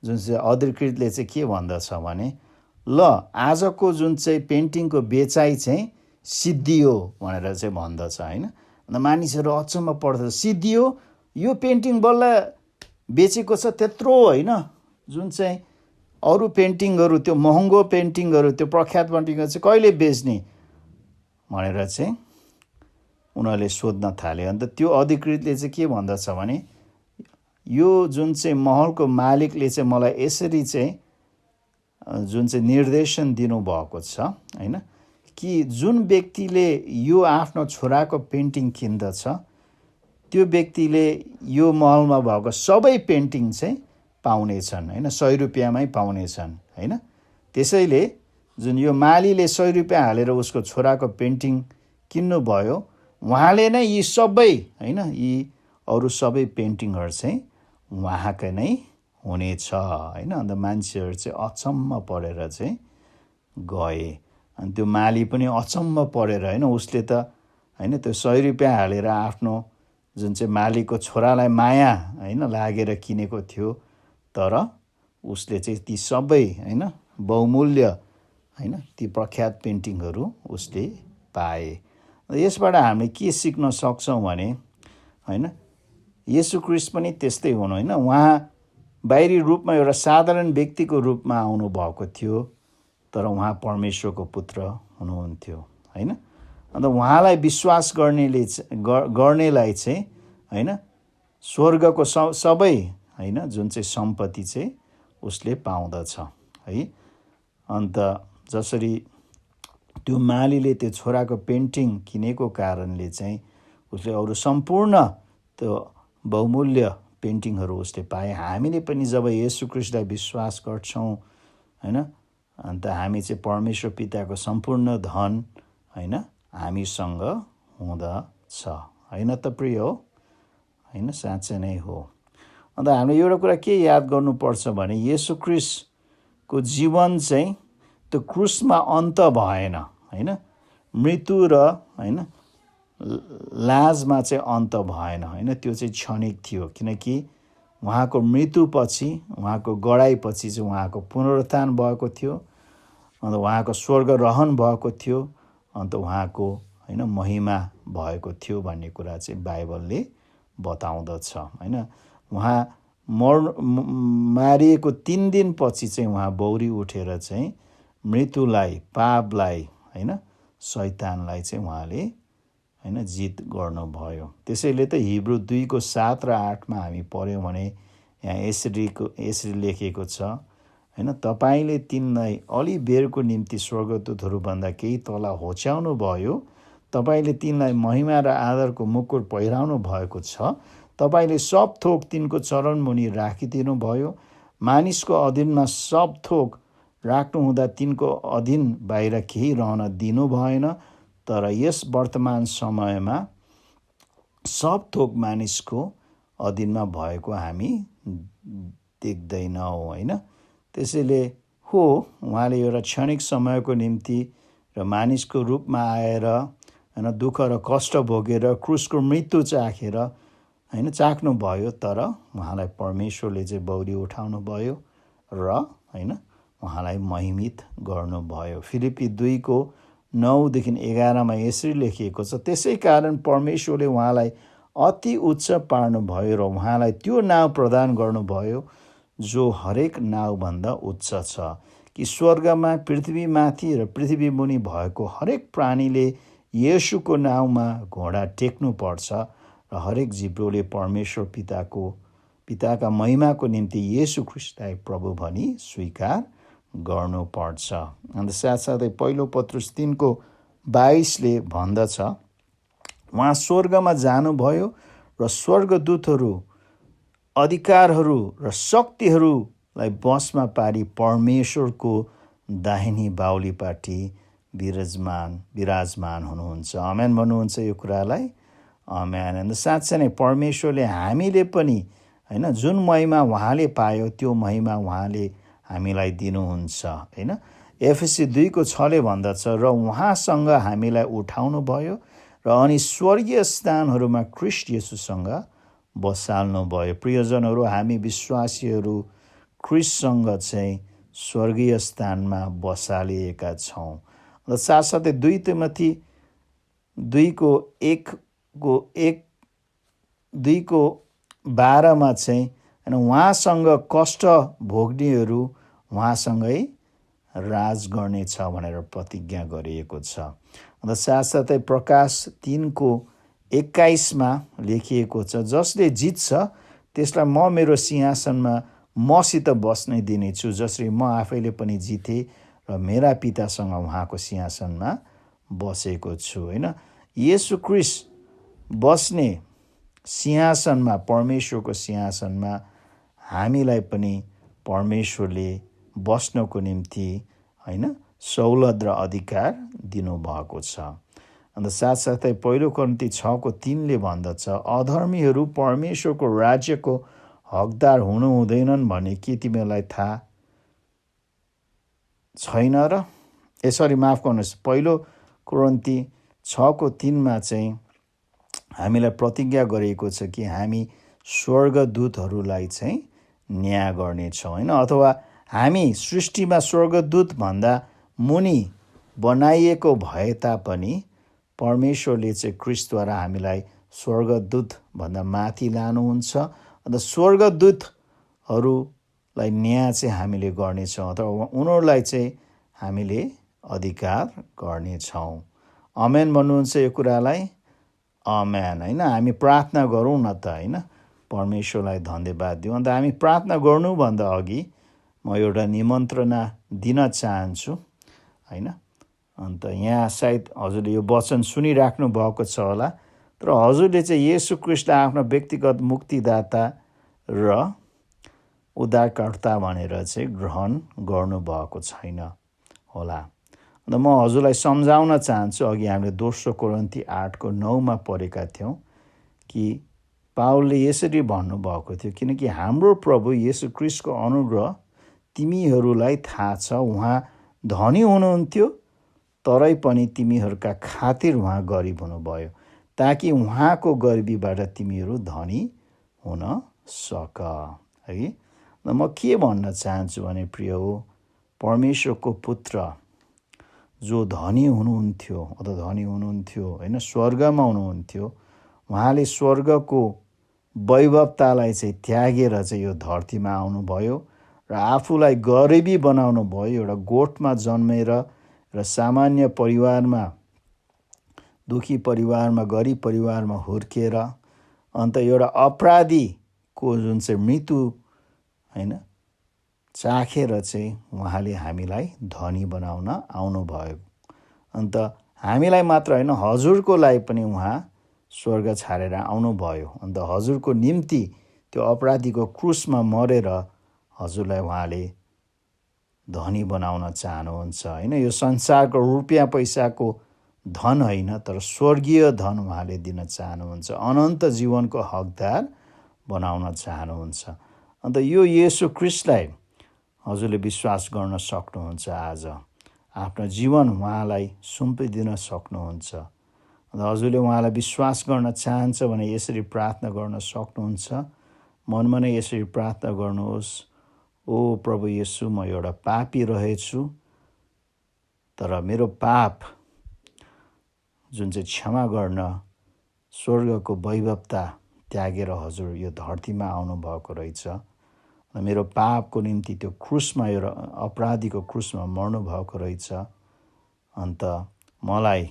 जुन चाहिँ अधिकृतले चाहिँ के भन्दछ भने, ल आजको जुन चाहिँ पेन्टिङको बेचाइ चाहिँ सिद्धियो भनेर चाहिँ भन्दछ होइन। अन्त मानिसहरू अचम्म पर्दछ, सिद्धियो, यो पेन्टिङ बल्ल बेचेको छ त्यत्रो होइन, जुन चाहिँ अरू पेन्टिङहरू त्यो महँगो पेन्टिङहरू त्यो प्रख्यात पेन्टिङहरू चाहिँ कहिले बेच्ने भनेर चाहिँ उनीहरूले सोध्न थाले। अन्त त्यो अधिकृतले चाहिँ के भन्दछ भने, यो जुन चाहिँ महलको मालिकले चाहिँ मलाई यसरी चाहिँ जुन चाहिँ निर्देशन दिनुभएको छ होइन, कि जुन व्यक्तिले यो आफ्नो छोराको पेन्टिङ किन्दछ त्यो व्यक्तिले यो महलमा भएको सबै पेन्टिङ चाहिँ पाउनेछन् होइन, 100 रुपियाँमै पाउनेछन् होइन। त्यसैले जुन यो मालीले 100 रुपियाँ हालेर उसको छोराको पेन्टिङ किन्नुभयो, उहाँले नै यी सबै होइन यी अरू सबै पेन्टिङहरू चाहिँ उहाँकै नै हुनेछ होइन। अन्त मान्छेहरू चाहिँ अचम्म परेर चाहिँ गए। अनि त्यो माली पनि अचम्म परेर होइन, उसले त होइन त्यो 100 रुपियाँ हालेर आफ्नो जुन चाहिँ मालीको छोरालाई माया होइन लागेर किनेको थियो, तर उसले चाहिँ ती सबै होइन बहुमूल्य होइन ती प्रख्यात पेन्टिङहरू उसले पाए। यसबाट हामीले के सिक्न सक्छौँ भने होइन, येशू ख्रीष्ट पनि त्यस्तै हुनु होइन, उहाँ बाहिरी रूपमा एउटा साधारण व्यक्तिको रूपमा आउनुभएको थियो, तर उहाँ परमेश्वरको पुत्र हुनुहुन्थ्यो होइन। अन्त उहाँलाई विश्वास गर्नेलाई चाहिँ होइन स्वर्गको सबै होइन जुन चाहिँ सम्पत्ति चाहिँ उसले पाउँदछ है। अन्त जसरी त्यो मालीले त्यो छोराको पेन्टिङ किनेको कारणले चाहिँ उसले अरू सम्पूर्ण त्यो बहुमूल्य पेन्टिङहरू उसले पाए। हामीले पनि जब येशू ख्रीष्टलाई विश्वास गर्छौँ हैन, अन्त हामी चाहिँ परमेश्वर पिताको सम्पूर्ण धन हैन हामीसँग हुँदछ, हैन त प्रिय हो, हैन, साँच्चै नै हो। अन्त हामीले एउटा कुरा के याद गर्नुपर्छ भने येशू ख्रीष्टको जीवन चाहिँ त्यो क्रुसमा अन्त भएन, हैन, मृत्यु र हैन लाजमा चाहिँ अन्त भएन, हैन, त्यो चाहिँ क्षणिक थियो। किनकि उहाँको मृत्युपछि, उहाँको गडाइपछि चाहिँ उहाँको पुनरुत्थान भएको थियो, अन्त उहाँको स्वर्ग रहन भएको थियो, अन्त उहाँको हैन महिमा भएको थियो भन्ने कुरा चाहिँ बाइबलले बताउँदछ, हैन। उहाँ मारिएको 3 दिनपछि चाहिँ उहाँ बौरी उठेर चाहिँ मृत्युलाई, पापलाई, हैन, शैतानलाई चाहिँ उहाँले हैन जित गर्नुभयो। त्यसैले त हिब्रू 2:7 र 8मा हामी पढ्यौँ भने यहाँ यसरी लेखेको छ, हैन, तपाईले तिनलाई अलि बेरको निम्ति स्वर्गदूतहरूभन्दा केही तल होच्याउनु भयो, तपाईले तिनलाई महिमा र आदरको मुकुट पहिराउनु भएको छ, तपाईले सब थोक तिनको चरणमुनि राखिदिनु भयो, मानिसको अधीनमा सब थोक राख्नुहुँदा तिनको अधीन बाहिर केही रहन दिनु भएन, तर यस वर्तमान समयमा सब थोक मानिसको अधीनमा भएको हामी देख्दैनौँ, हैन। त्यसैले हो उहाँले एउटा क्षणिक समयको निम्ति र मानिसको रूपमा आएर हैन दुःख र कष्ट भोगेर क्रुसको मृत्यु चाखेर हैन चाख्नुभयो, तर उहाँलाई परमेश्वरले चाहिँ बौरी उठाउनु भयो र हैन उहाँलाई महिमित गर्नुभयो। फिलिपी 2:9-11 यसरी लेखिएको छ, त्यसै कारण परमेश्वरले उहाँलाई अति उच्च पार्नुभयो र उहाँलाई त्यो नाउँ प्रदान गर्नुभयो जो हरेक नाउँभन्दा उच्च छ, कि स्वर्गमा, पृथ्वीमाथि र पृथ्वी मुनि भएको हरेक प्राणीले येशूको नाउँमा घोडा टेक्नुपर्छ र हरेक जिब्रोले परमेश्वर पिताका महिमाको निम्ति येशू ख्रीष्टलाई प्रभु भनी स्वीकार गर्नुपर्छ। अन्त साथसाथै पहिलो पत्रुस 3:22 भन्दछ, उहाँ स्वर्गमा जानुभयो र स्वर्गदूतहरू, अधिकारहरू र शक्तिहरूलाई वशमा पारी परमेश्वरको दाहिनी बाहुलीपट्टि विराजमान हुनुहुन्छ। आमेन भन्नुहुन्छ यो कुरालाई? आमेन। अन्त साँच्चै नै परमेश्वरले हामीले पनि हैन जुन महिमा उहाँले पायो त्यो महिमा उहाँले हामीलाई दिनुहुन्छ, हैन। एफएसी 2:6 भन्दछ, र उहाँसँग हामीलाई उठाउनु भयो र अनि स्वर्गीय स्थानहरूमा ख्रीष्ट येशूसँग बसाल्नु भयो। प्रियजनहरू, हामी विश्वासीहरू ख्रीष्टसँग चाहिँ स्वर्गीय स्थानमा बसालिएका छौँ। र साथसाथै 2 तिमोथी 2:12 चाहिँ हैन उहाँसँग कष्ट भोग्नेहरू उहाँसँगै राज गर्नेछ भनेर प्रतिज्ञा गरिएको छ। अन्त साथसाथै प्रकाश 3:21 लेखिएको छ, जसले जित्छ त्यसलाई म मेरो सिंहासनमा मसित बस्नै दिनेछु, जसरी म आफैले पनि जितेँ र मेरा पितासँग उहाँको सिंहासनमा बसेको छु, हैन। येशू ख्रीष्ट बस्ने सिंहासनमा, परमेश्वरको सिंहासनमा हामीलाई पनि परमेश्वरले बस्नको निम्ति हैन सहुलत र अधिकार दिनुभएको छ। अन्त साथसाथै पहिलो कोरिन्थी 6:3 भन्दछ, अधर्मीहरू परमेश्वरको राज्यको हकदार हुनु हुँदैनन् भन्ने के तिमीलाई थाहा छैन र? माफ गर्नुहोस्, पहिलो कोरिन्थी 6:3 चाहिँ हामीलाई प्रतिज्ञा गरिएको छ कि हामी स्वर्गदूतहरूलाई चाहिँ न्याय गर्नेछौँ, हैन। अथवा हामी सृष्टिमा स्वर्गदूत भन्दा मुनि बनाइएको भए तापनि परमेश्वरले चाहिँ ख्रीष्टद्वारा हामीलाई स्वर्गदूत भन्दा माथि लानुहुन्छ। अन्त स्वर्गदूतहरूलाई न्याय चाहिँ हामीले गर्नेछौँ, अथवा उनीहरूलाई चाहिँ हामीले अधिकार गर्नेछौँ। आमेन भन्नुहुन्छ यो कुरालाई? आमेन, हैन। हामी प्रार्थना गरौँ न त, हैन, परमेश्वरलाई धन्यवाद दिउँ। अन्त हामी प्रार्थना गर्नुभन्दा अघि म एउटा निमन्त्रणा दिन चाहन्छु हैन। अन्त यहाँ सायद हजुरले यो वचन सुनिराख्नु भएको छ होला, तर हजुरले चाहिँ येशू ख्रीष्टलाई आफ्नो व्यक्तिगत मुक्तिदाता र उद्धारकर्ता भनेर चाहिँ ग्रहण गर्नुभएको छैन होला। अन्त म हजुरलाई सम्झाउन चाहन्छु, अघि हामीले दोस्रो कोरिन्थी 8:9 पढेका थियौँ कि पावलले यसरी भन्नुभएको थियो, किनकि हाम्रो प्रभु येशू ख्रीष्टको अनुग्रह तिमीहरूलाई थाहा छ, उहाँ धनी हुनुहुन्थ्यो तरै पनि तिमीहरूका खातिर उहाँ गरिब हुनुभयो, ताकि उहाँको गरिबीबाट तिमीहरू धनी हुन सक है। र म के भन्न चाहन्छु भने प्रिय हो, परमेश्वरको पुत्र जो धनी हुनुहुन्थ्यो अथवा धनी हुनुहुन्थ्यो होइन, स्वर्गमा हुनुहुन्थ्यो, उहाँले स्वर्गको वैभवतालाई चाहिँ त्यागेर चाहिँ यो धरतीमा आउनुभयो र आफूलाई गरिबी बनाउनु भयो। एउटा गोठमा जन्मेर र सामान्य परिवारमा, दुखी परिवारमा, गरिब परिवारमा हुर्किएर अन्त एउटा अपराधीको जुन चाहिँ मृत्यु होइन चाखेर चाहिँ उहाँले हामीलाई धनी बनाउन आउनुभयो। अन्त हामीलाई मात्र होइन, हजुरको लागि पनि उहाँ स्वर्ग छाडेर आउनुभयो। अन्त हजुरको निम्ति त्यो अपराधीको क्रुसमा मरेर हजुरलाई उहाँले धनी बनाउन चाहनुहुन्छ होइन। यो संसारको रुपियाँ पैसाको धन होइन, तर स्वर्गीय धन उहाँले दिन चाहनुहुन्छ, अनन्त जीवनको हकदार बनाउन चाहनुहुन्छ। अन्त यो येशू ख्रीष्टलाई हजुरले विश्वास गर्न सक्नुहुन्छ। आज आफ्नो जीवन उहाँलाई सुम्पिदिन सक्नुहुन्छ। अन्त हजुरले उहाँलाई विश्वास गर्न चाहन्छ भने यसरी प्रार्थना गर्न सक्नुहुन्छ। मनमा नै यसरी प्रार्थना गर्नुहोस्, ओ प्रभु येशू, म एउटा पापी रहेछु, तर मेरो पाप जुन चाहिँ क्षमा गर्न स्वर्गको वैभवता त्यागेर हजुर यो धरतीमा आउनुभएको रहेछ। मेरो पापको निम्ति त्यो क्रुसमा, एउटा अपराधीको क्रुसमा मर्नुभएको रहेछ। अन्त मलाई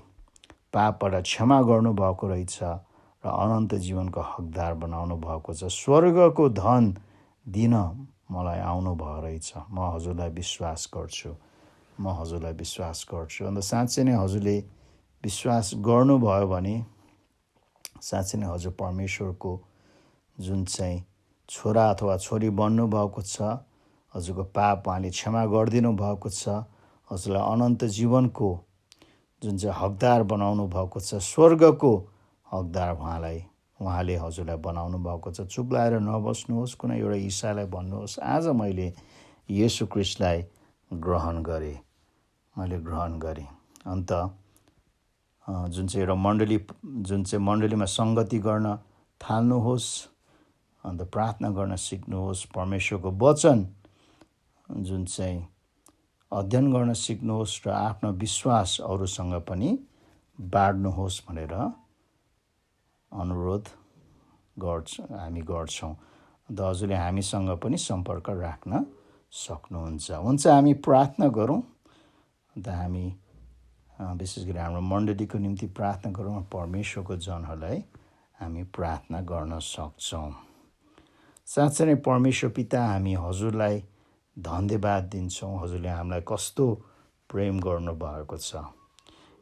पापबाट क्षमा गर्नुभएको रहेछ र अनन्त जीवनको हकदार बनाउनु भएको छ। स्वर्गको धन दिन मलाई आउनुभएको रहेछ। म हजुरलाई विश्वास गर्छु, म हजुरलाई विश्वास गर्छु। अन्त साँच्चै नै हजुरले विश्वास गर्नुभयो भने साँच्चै नै हजुर परमेश्वरको जुन चाहिँ छोरा अथवा छोरी बन्नुभएको छ, हजुरको पाप उहाँले क्षमा गरिदिनु भएको छ, हजुरलाई अनन्त जीवनको जुन चाहिँ हकदार बनाउनु भएको छ, स्वर्गको हकदार उहाँले हजुरलाई बनाउनु भएको छ। चुप्लाएर नबस्नुहोस्, कुनै एउटा ईसालाई भन्नुहोस्, आज मैले येशू ख्रीष्टलाई ग्रहण गरेँ, मैले ग्रहण गरेँ। अन्त जुन चाहिँ एउटा मण्डलीमा सङ्गति गर्न थाल्नुहोस्, अन्त प्रार्थना गर्न सिक्नुहोस्, परमेश्वरको वचन जुन चाहिँ अध्ययन गर्न सिक्नुहोस् र आफ्नो विश्वास अरूसँग पनि बाँड्नुहोस् भनेर अनुरोध हामी गर्छौँ। अन्त हजुरले हामीसँग पनि सम्पर्क राख्न सक्नुहुन्छ। हुन्छ, हामी प्रार्थना गरौँ। अन्त हामी विशेष गरी हाम्रो मण्डलीको निम्ति प्रार्थना गरौँ, परमेश्वरको जनहरूलाई हामी प्रार्थना गर्न सक्छौँ। साँच्चै नै परमेश्वर पिता, हामी हजुरलाई धन्यवाद दिन्छौँ। हजुरले हामीलाई कस्तो प्रेम गर्नुभएको छ।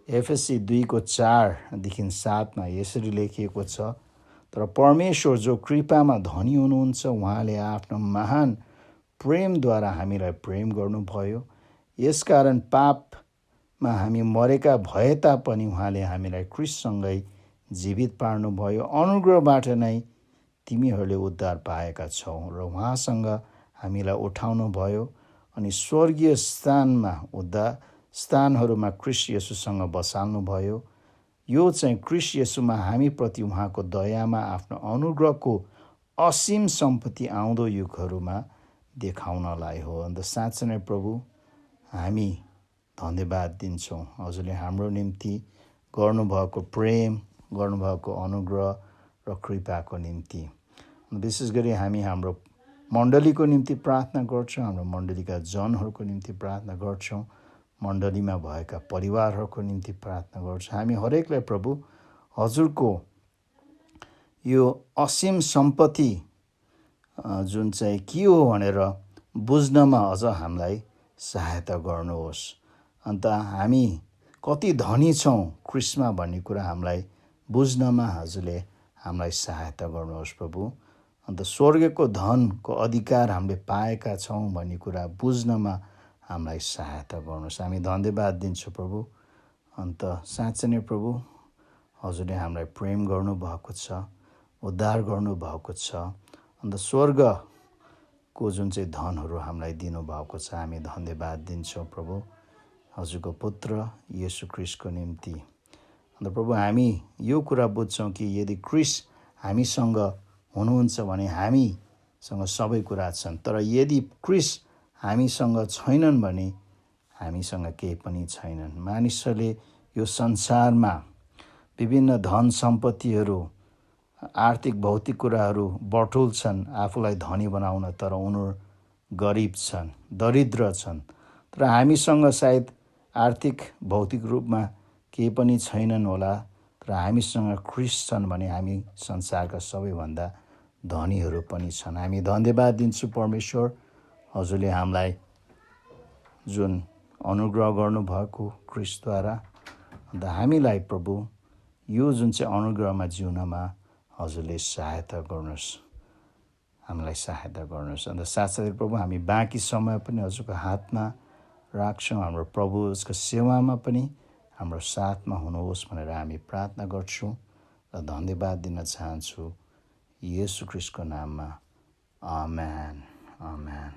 एफएससी 2:4-7 यसरी लेखिएको छ, तर परमेश्वर जो कृपामा धनी हुनुहुन्छ, उहाँले आफ्नो महान प्रेमद्वारा हामीलाई प्रेम गर्नुभयो। यसकारण पापमा हामी मरेका भए तापनि उहाँले हामीलाई ख्रीष्टसँगै जीवित पार्नुभयो। अनुग्रहबाट नै तिमीहरूले उद्धार पाएका छौ र उहाँसँग हामीलाई उठाउनु भयो अनि स्वर्गीय स्थानहरूमा ख्रीष्ट येशूसँग बसाल्नु भयो। यो चाहिँ ख्रीष्ट येशूमा हामीप्रति उहाँको दयामा आफ्नो अनुग्रहको असीम सम्पत्ति आउँदो युगहरूमा देखाउनलाई हो। अन्त साँच्चै नै प्रभु, हामी धन्यवाद दिन्छौँ हजुरले हाम्रो निम्ति गर्नुभएको प्रेम, गर्नुभएको अनुग्रह र कृपाको निम्ति। विशेष गरी हामी हाम्रो मण्डलीको निम्ति प्रार्थना गर्छौँ, हाम्रो मण्डलीका जनहरूको निम्ति प्रार्थना गर्छौँ, मण्डलीमा भएका परिवारहरूको निम्ति प्रार्थना गर्छौँ। हामी हरेकलाई प्रभु हजुरको यो असीम सम्पत्ति जुन चाहिँ के हो भनेर बुझ्नमा अझ हामीलाई सहायता गर्नुहोस्। अन्त हामी कति धनी छौँ ख्रिस्टमा भन्ने कुरा हामीलाई बुझ्नमा हजुरले हामीलाई सहायता गर्नुहोस् प्रभु। अन्त स्वर्गको धनको अधिकार हामीले पाएका छौँ भन्ने कुरा बुझ्नमा हामीलाई सहायता गर्नुहोस्। हामी धन्यवाद दिन्छौँ प्रभु। अन्त साँच्चै नै प्रभु हजुरले हामीलाई प्रेम गर्नुभएको छ, उद्धार गर्नुभएको छ। अन्त स्वर्गको जुन चाहिँ धनहरू हामीलाई दिनुभएको छ, हामी धन्यवाद दिन्छौँ प्रभु हजुरको पुत्र येशू ख्रिस्टको निम्ति। अन्त प्रभु हामी यो कुरा बुझ्छौँ कि यदि ख्रिस्ट हामीसँग हुनुहुन्छ भने हामीसँग सबै कुरा छन्, तर यदि ख्रिस्ट हामीसँग छैनन् भने हामीसँग केही पनि छैनन्। मानिसहरूले यो संसारमा विभिन्न धन सम्पत्तिहरू, आर्थिक भौतिक कुराहरू बटुल्छन् आफूलाई धनी बनाउन, तर उनीहरू गरिब छन्, दरिद्र छन्। तर हामीसँग सायद आर्थिक भौतिक रूपमा केही पनि छैनन् होला, तर हामीसँग ख्रिस्ट छन् भने हामी संसारका सबैभन्दा धनीहरू पनि छन्। हामी धन्यवाद दिन्छु परमेश्वर हजुरले हामीलाई जुन अनुग्रह गर्नुभएको ख्रिस्टद्वारा। अन्त हामीलाई प्रभु यो जुन चाहिँ अनुग्रहमा जिउनमा हजुरले सहायता गर्नुहोस्, हामीलाई सहायता गर्नुहोस्। अन्त साथसाथै प्रभु हामी बाँकी समय पनि हजुरको हातमा राख्छौँ। हाम्रो प्रभु उसको सेवामा पनि हाम्रो साथमा हुनुहोस् भनेर हामी प्रार्थना गर्छौँ र धन्यवाद दिन चाहन्छु येशू ख्रिस्टको नाममा। आमेन, आमेन।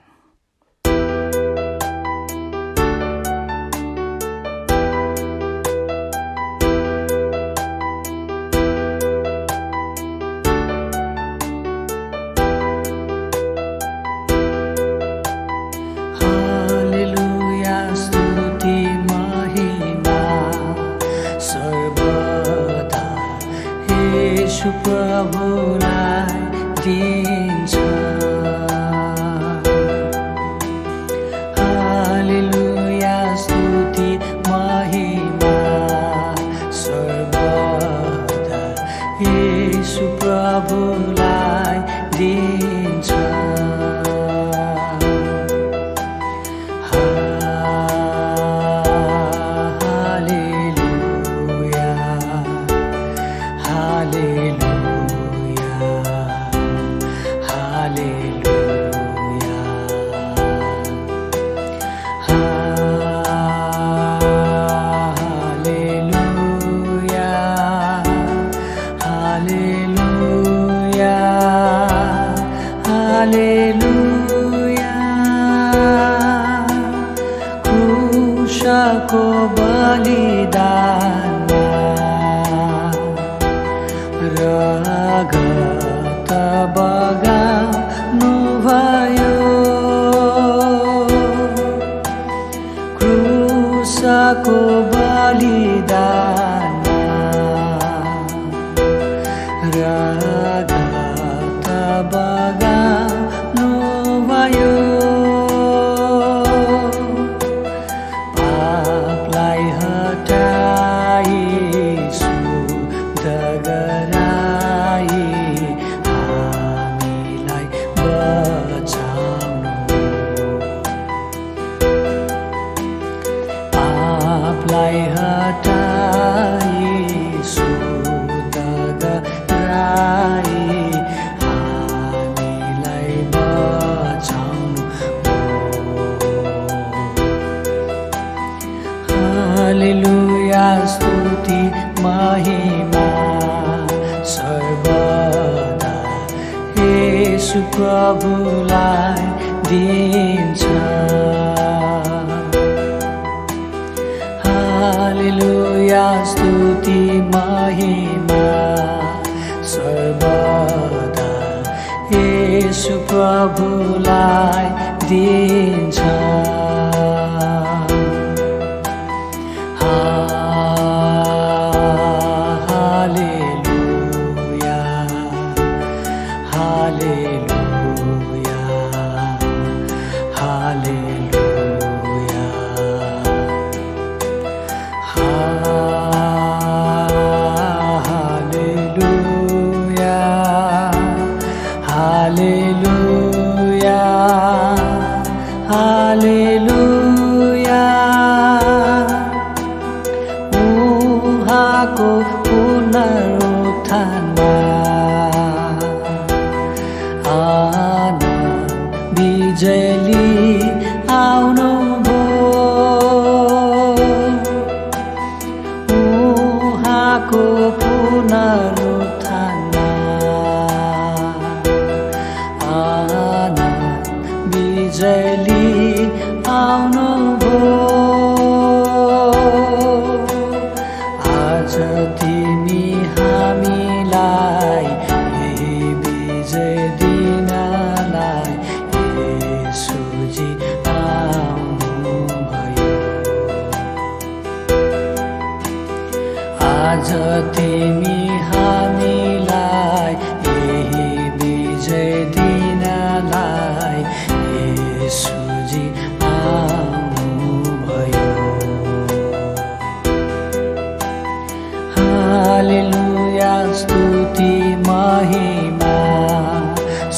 हालेलुया, स्तुति महिमा सर्वदा येशू प्रभुलाई दिन्छ। हालेलुया, स्तुति महिमा सर्वदा येशू प्रभुलाई दिन्छ। क्रुसको बलिदानमा रगत बगाउनुभयो। क्रुसको बलिदानमा रगत बगाउनुभयो। पापलाई हटाई शुद्ध गराई हामीलाई बचाउनु। पापलाई हटाई शुद्ध गराई हामीलाई बचाउनु। हालेलुया, स्तुति महिमा सर्वदा येशू प्रभुलाई दिन्छ। हालेलुया, स्तुति महिमा सर्वदा येशू प्रभुलाई दिन्छ। हालेलुया, हालेलुया, हालेलुया, हालेलुया, हालेलुया, थानमा बिजुली आउनु उहाँको पुनरुत्थानमा बिजुली आउनु आज तिमी हामीलाई यही विजय दिनलाई येशूजी आउनुभयो। आज तिमी हामीलाई यही विजय दिनलाई येशूजी आउनुभयो। हालेलुया स्तुति महिमा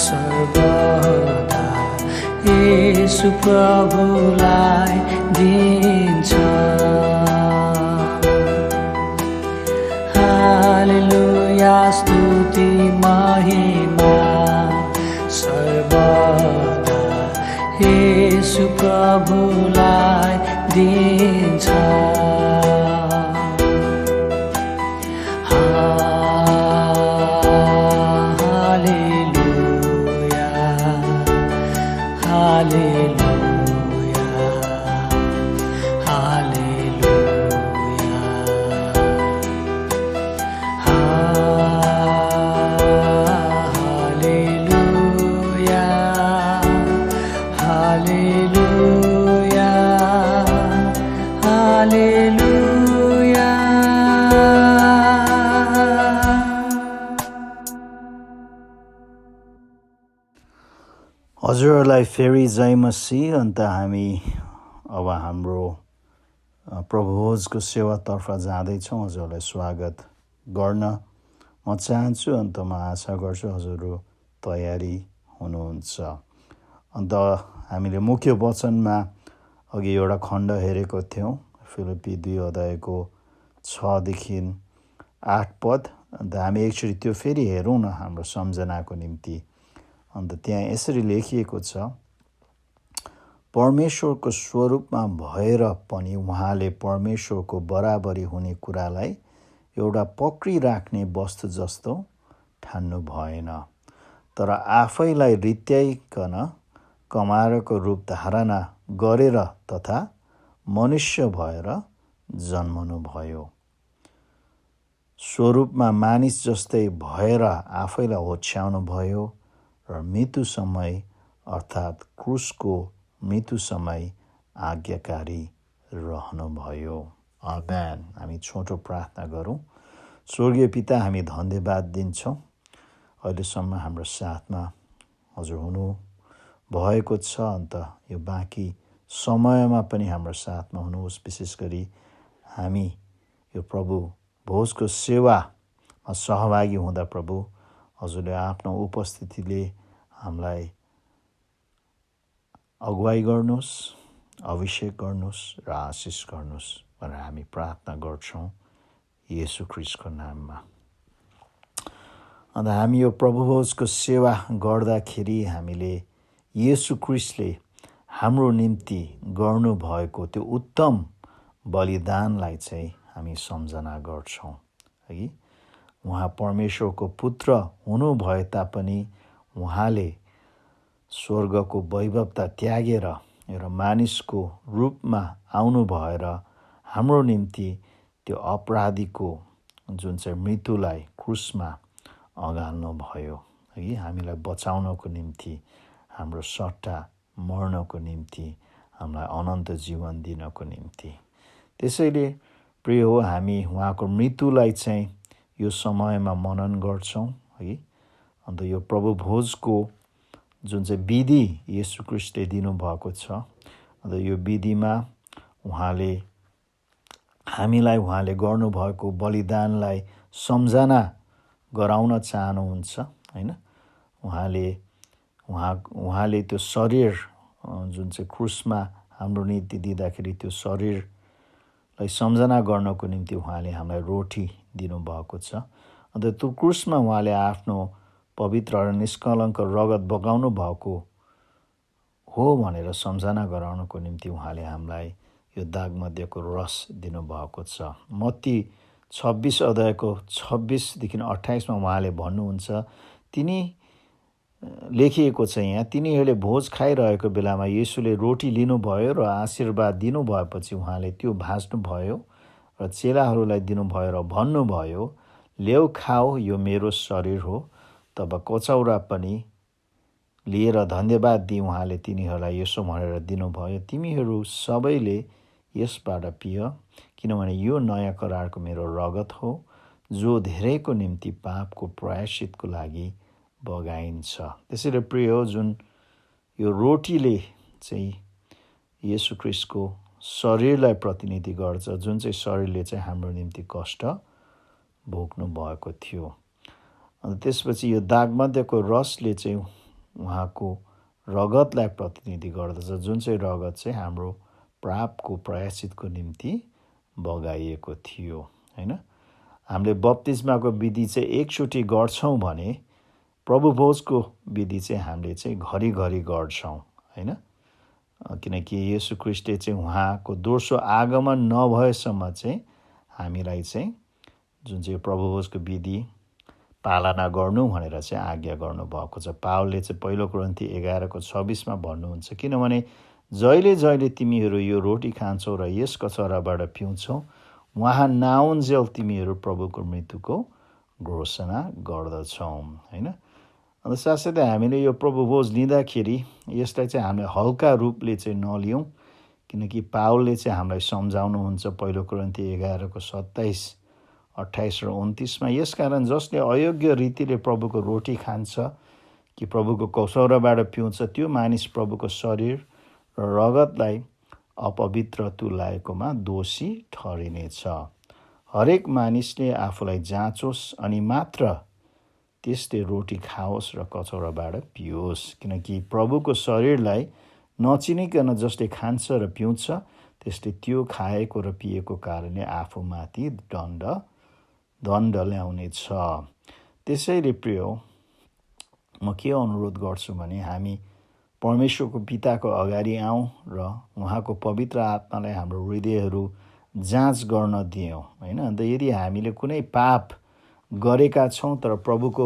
सर्वदा येशू प्रभुलाई दिन्छ। हालेलुया स्तुति महिमा सर्वदा येशू प्रभुलाई दिन्छ। हजुरहरूलाई फेरि जय मसीह। अन्त हामी अब हाम्रो प्रभुभोजको सेवातर्फ जाँदैछौँ। हजुरहरूलाई स्वागत गर्न म चाहन्छु। अन्त म आशा गर्छु हजुरहरू तयारी हुनुहुन्छ। अन्त हामीले मुख्य वचनमा अघि एउटा खण्ड हेरेको थियौँ, फिलिप्पी 2 अध्यायको 6 देखि 8 पद। अन्त हामी एकचोटि त्यो फेरि हेरौँ न हाम्रो सम्झनाको निम्ति। अन्त त्यहाँ यसरी लेखिएको छ, परमेश्वरको स्वरूपमा भएर पनि उहाँले परमेश्वरको बराबरी हुने कुरालाई एउटा पक्रिराख्ने वस्तु जस्तो ठान्नु भएन, तर आफैलाई रित्याइकन कमारको रूप धारणा गरेर तथा मनुष्य भएर जन्मनु भयो। स्वरूपमा मानिस जस्तै भएर आफैलाई होछ्याउनु भयो र मृत्यु समय अर्थात् क्रुसको मृत्यु समय आज्ञाकारी रहनुभयो। आमेन। हामी छोटो प्रार्थना गरौँ। स्वर्गीय पिता, हामी धन्यवाद दिन्छौँ अहिलेसम्म हाम्रो साथमा हजुर हुनु भएको छ। अन्त यो बाँकी समयमा पनि हाम्रो साथमा हुनुहोस्। विशेष गरी हामी यो प्रभु भोजको सेवामा सहभागी हुँदा प्रभु हजुरले आफ्नो उपस्थितिले हामीलाई अगुवाई गर्नुहोस्, अभिषेक गर्नुहोस् र आशिष गर्नुहोस् भनेर हामी प्रार्थना गर्छौँ येशू ख्रीष्टको नाममा। अन्त हामी यो प्रभुभोजको सेवा गर्दाखेरि हामीले येशू ख्रीष्टले हाम्रो निम्ति गर्नुभएको त्यो उत्तम बलिदानलाई चाहिँ हामी सम्झना गर्छौँ। है, उहाँ परमेश्वरको पुत्र हुनु भए तापनि उहाँले स्वर्गको वैभवता त्यागेर एउटा मानिसको रूपमा आउनु भएर हाम्रो निम्ति त्यो अपराधीको जुन चाहिँ मृत्युलाई क्रुसमा अँगाल्नु भयो। है, हामीलाई बचाउनको निम्ति, हाम्रो सट्टा मर्नको निम्ति, हामीलाई अनन्त जीवन दिनको निम्ति। त्यसैले प्रिय हो, हामी उहाँको मृत्युलाई चाहिँ यो समयमा मनन गर्छौँ। है, अन्त यो प्रभु भोजको जुन चाहिँ विधि येशू ख्रीष्टले दिनुभएको छ, अन्त यो विधिमा उहाँले गर्नुभएको बलिदानलाई सम्झना गराउन चाहनुहुन्छ। हैन, उहाँले त्यो शरीर जुन चाहिँ क्रुसमा हाम्रो निम्ति दिँदाखेरि त्यो शरीरलाई सम्झना गर्नको निम्ति उहाँले हामीलाई रोटी दिनुभएको छ। अन्त त्यो क्रुसमा उहाँले आफ्नो पवित्र र निष्कलङ्क रगत बगाउनु भएको हो भनेर सम्झना गराउनको निम्ति उहाँले हामीलाई यो दागमध्येको रस दिनुभएको छ। मत्ती 26 अध्यायको 26देखि 28मा उहाँले भन्नुहुन्छ, तिनी लेखिएको छ यहाँ, तिनीहरूले भोज खाइरहेको बेलामा येशूले रोटी लिनुभयो र आशीर्वाद दिनुभएपछि उहाँले त्यो भाँच्नुभयो र चेलाहरूलाई दिनुभयो र भन्नुभयो, ल्याऊ खाऊ, यो मेरो शरीर हो। तब कचौरा पनि लिएर धन्यवाद दिई उहाँले तिनीहरूलाई यसो भनेर दिनुभयो, तिमीहरू सबैले यसबाट पिय, किनभने यो नयाँ करारको मेरो रगत हो, जो धेरैको निम्ति पापको प्रायश्चितको लागि बगाइन्छ। त्यसैले प्रिय हो, जुन यो रोटीले चाहिँ येशू ख्रीष्टको शरीरलाई प्रतिनिधि गर्छ, जुन चाहिँ शरीरले चाहिँ हाम्रो निम्ति कष्ट भोग्नु भएको थियो। अनि त्यसपछि यो दागमध्येको रसले चाहिँ उहाँको रगतलाई प्रतिनिधि गर्दछ, जुन चाहिँ रगत चाहिँ हाम्रो पापको प्रायश्चितको निम्ति बगाइएको थियो हैन। हामीले बप्तिस्माको विधि चाहिँ एकचोटि गर्छौँ भने प्रभुभोजको विधि चाहिँ हामीले चाहिँ घरिघरि गर्छौँ हैन। किनकि येशू ख्रीष्टले चाहिँ उहाँको दोस्रो आगमन नभएसम्म चाहिँ हामीलाई चाहिँ जुन चाहिँ प्रभुभोजको विधि पालना गर्नु भनेर चाहिँ आज्ञा गर्नुभएको छ। पावलले चाहिँ पहिलो कोरिन्थी 11:26मा भन्नुहुन्छ, किनभने जहिले जहिले तिमीहरू यो रोटी खान्छौ र यस कचौराबाट पिउँछौ, उहाँ नआउन्जेल तिमीहरू प्रभुको मृत्युको घोषणा गर्दछौ हैन। अन्त साथसाथै हामीले यो प्रभुभोज लिँदाखेरि यसलाई चाहिँ हामीले हल्का रूपले चाहिँ नलियौँ, किनकि पावलले चाहिँ हामीलाई सम्झाउनुहुन्छ पहिलो कोरिन्थी 11:27, 28 र 29मा, यसकारण जसले अयोग्य रीतिले प्रभुको रोटी खान्छ कि प्रभुको कचौराबाट पिउँछ, त्यो मानिस प्रभुको शरीर र रगतलाई अपवित्र तुल्याएकोमा दोषी ठहरिनेछ। हरेक मानिसले आफूलाई जाँचोस् अनि मात्र त्यसले रोटी खाओस् र कचौराबाट पियोस्, किनकि प्रभुको शरीरलाई नचिनिकन जसले खान्छ र पिउँछ, त्यसले त्यो खाएको र पिएको कारणले आफूमाथि दण्ड ल्याउनेछ। त्यसैले प्रिय, म के अनुरोध गर्छु भने हामी परमेश्वरको पिताको अगाडि आउँ र उहाँको पवित्र आत्मालाई हाम्रो हृदयहरू जाँच गर्न दियौँ हैन। अन्त यदि हामीले कुनै पाप गरेका छौँ तर प्रभुको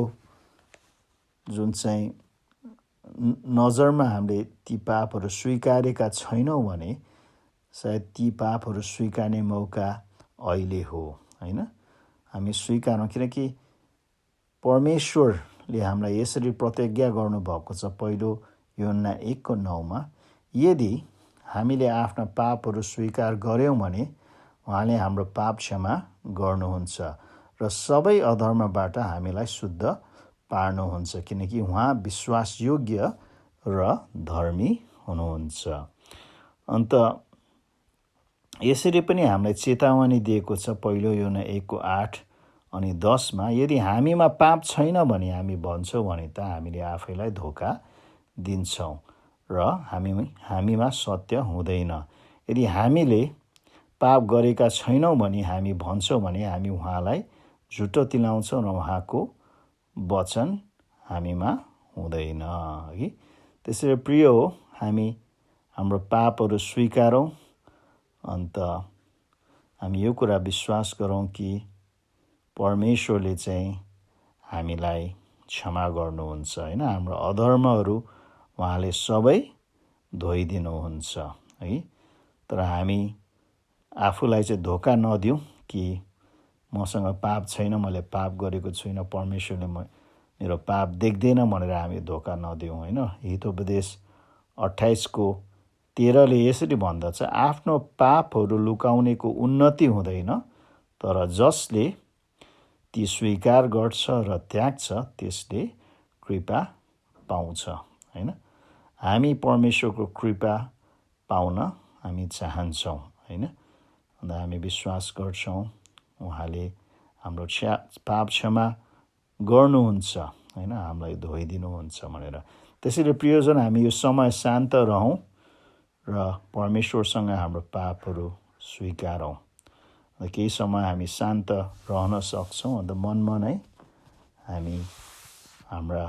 जुन चाहिँ नजरमा हामीले ती पापहरू स्वीकारेका छैनौँ भने सायद ती पापहरू स्वीकार्ने मौका अहिले हो हैन। हामी स्वीकारौँ, किनकि परमेश्वरले हामीलाई यसरी प्रतिज्ञा गर्नुभएको छ पहिलो यूहन्ना 1:9मा, यदि हामीले आफ्ना पापहरू स्वीकार गऱ्यौँ भने उहाँले हाम्रो पाप क्षमा गर्नुहुन्छ र सबै अधर्मबाट हामीलाई शुद्ध पार्नुहुन्छ, किनकि उहाँ विश्वासयोग्य र धर्मी हुनुहुन्छ। अन्त यसरी पनि हामीलाई चेतावनी दिएको छ पहिलो यूहन्ना 1:8 अनि 10मा, यदि हामीमा पाप छैन भने हामी भन्छौँ भने त हामीले आफैलाई धोका दिन्छौँ र हामीमा सत्य हुँदैन। यदि हामीले पाप गरेका छैनौँ भने हामी भन्छौँ भने हामी उहाँलाई झुटो दिलाउँछौँ र उहाँको वचन हामीमा हुँदैन है। त्यसैले प्रिय हो, हामी हाम्रो पापहरू स्वीकारौँ, अन्त हामी यो कुरा विश्वास गरौँ कि परमेश्वरले चाहिँ हामीलाई क्षमा गर्नुहुन्छ हैन। हाम्रो अधर्महरू उहाँले सबै धोइदिनुहुन्छ है। तर हामी आफूलाई चाहिँ धोका नदिउँ कि मसँग पाप छैन, मैले पाप गरेको छुइनँ, परमेश्वरले मेरो पाप देख्दैन भनेर हामी धोका नदिउँ हैन। हितोपदेश 28:13ले यसरी भन्दछ, आफ्नो पापहरू लुकाउनेको उन्नति हुँदैन, तर जसले ती स्वीकार गर्छ र त्याग्छ त्यसले कृपा पाउँछ हैन। हामी परमेश्वरको कृपा पाउन हामी चाहन्छौँ हैन। अन्त हामी विश्वास गर्छौँ उहाँले हाम्रो पाप क्षमा गर्नुहुन्छ हैन, हामीलाई धोइदिनुहुन्छ भनेर। त्यसैले प्रियजन, हामी यो समय शान्त रहौँ र परमेश्वरसँग हाम्रो पापहरू स्वीकारौँ। केही समय हामी शान्त रहन सक्छौँ। अन्त मनमा नै हामी हाम्रा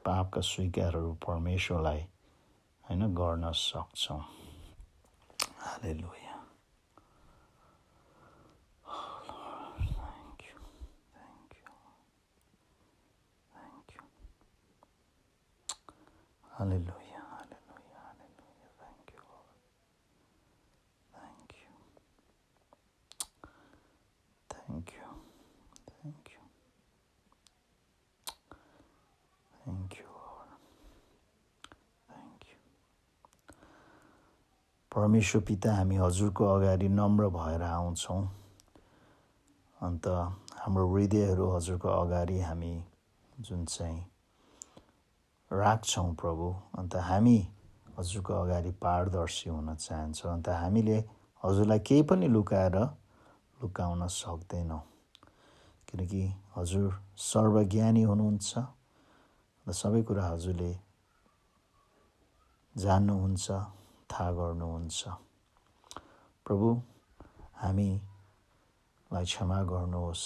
पापका स्वीकारहरू परमेश्वरलाई गर्न सक्छौँ। हालेलुया। Hallelujah, hallelujah, hallelujah. Thank you, Lord. Thank you. Thank you. Thank you. Thank you, Lord. Thank you. परमेश्वर पिता, हामी हजुरको अगाडि नम्र भएर आउँछौँ। अन्त हाम्रो हृदयहरू हजुरको अगाडि हामी जुन चाहिँ राख्छौँ प्रभु, अन्त हामी हजुरको अगाडि पारदर्शी हुन चाहन्छौँ। अन्त हामीले हजुरलाई केही पनि लुकाउन सक्दैनौँ, किनकि हजुर सर्वज्ञानी हुनुहुन्छ र सबै कुरा हजुरले जान्नुहुन्छ, थाहा गर्नुहुन्छ। प्रभु, हामीलाई क्षमा गर्नुहोस्।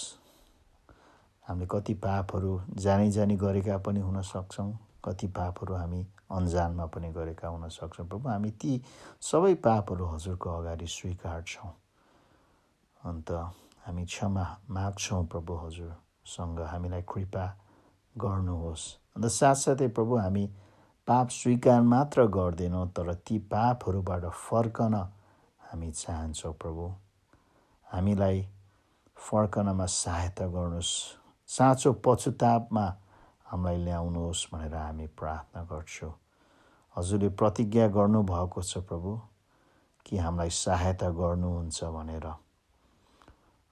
हामीले कति पापहरू जानी गरेका पनि हुन सक्छौँ, कति पापहरू हामी अनजानमा पनि गरेका हुन सक्छौँ। प्रभु, हामी ती सबै पापहरू हजुरको अगाडि स्वीकार्छौँ। अन्त हामी क्षमा माग्छौँ प्रभु, हजुरसँग हामीलाई कृपा गर्नुहोस्। अन्त साथसाथै प्रभु, हामी पाप स्वीकार मात्र गर्दैनौँ, तर ती पापहरूबाट फर्कन हामी चाहन्छौँ। प्रभु, हामीलाई फर्कनमा सहायता गर्नुहोस्, साँचो पश्चातापमा हामीलाई ल्याउनुहोस् भनेर हामी प्रार्थना गर्छौँ। हजुरले प्रतिज्ञा गर्नुभएको छ प्रभु कि हामीलाई सहायता गर्नुहुन्छ भनेर।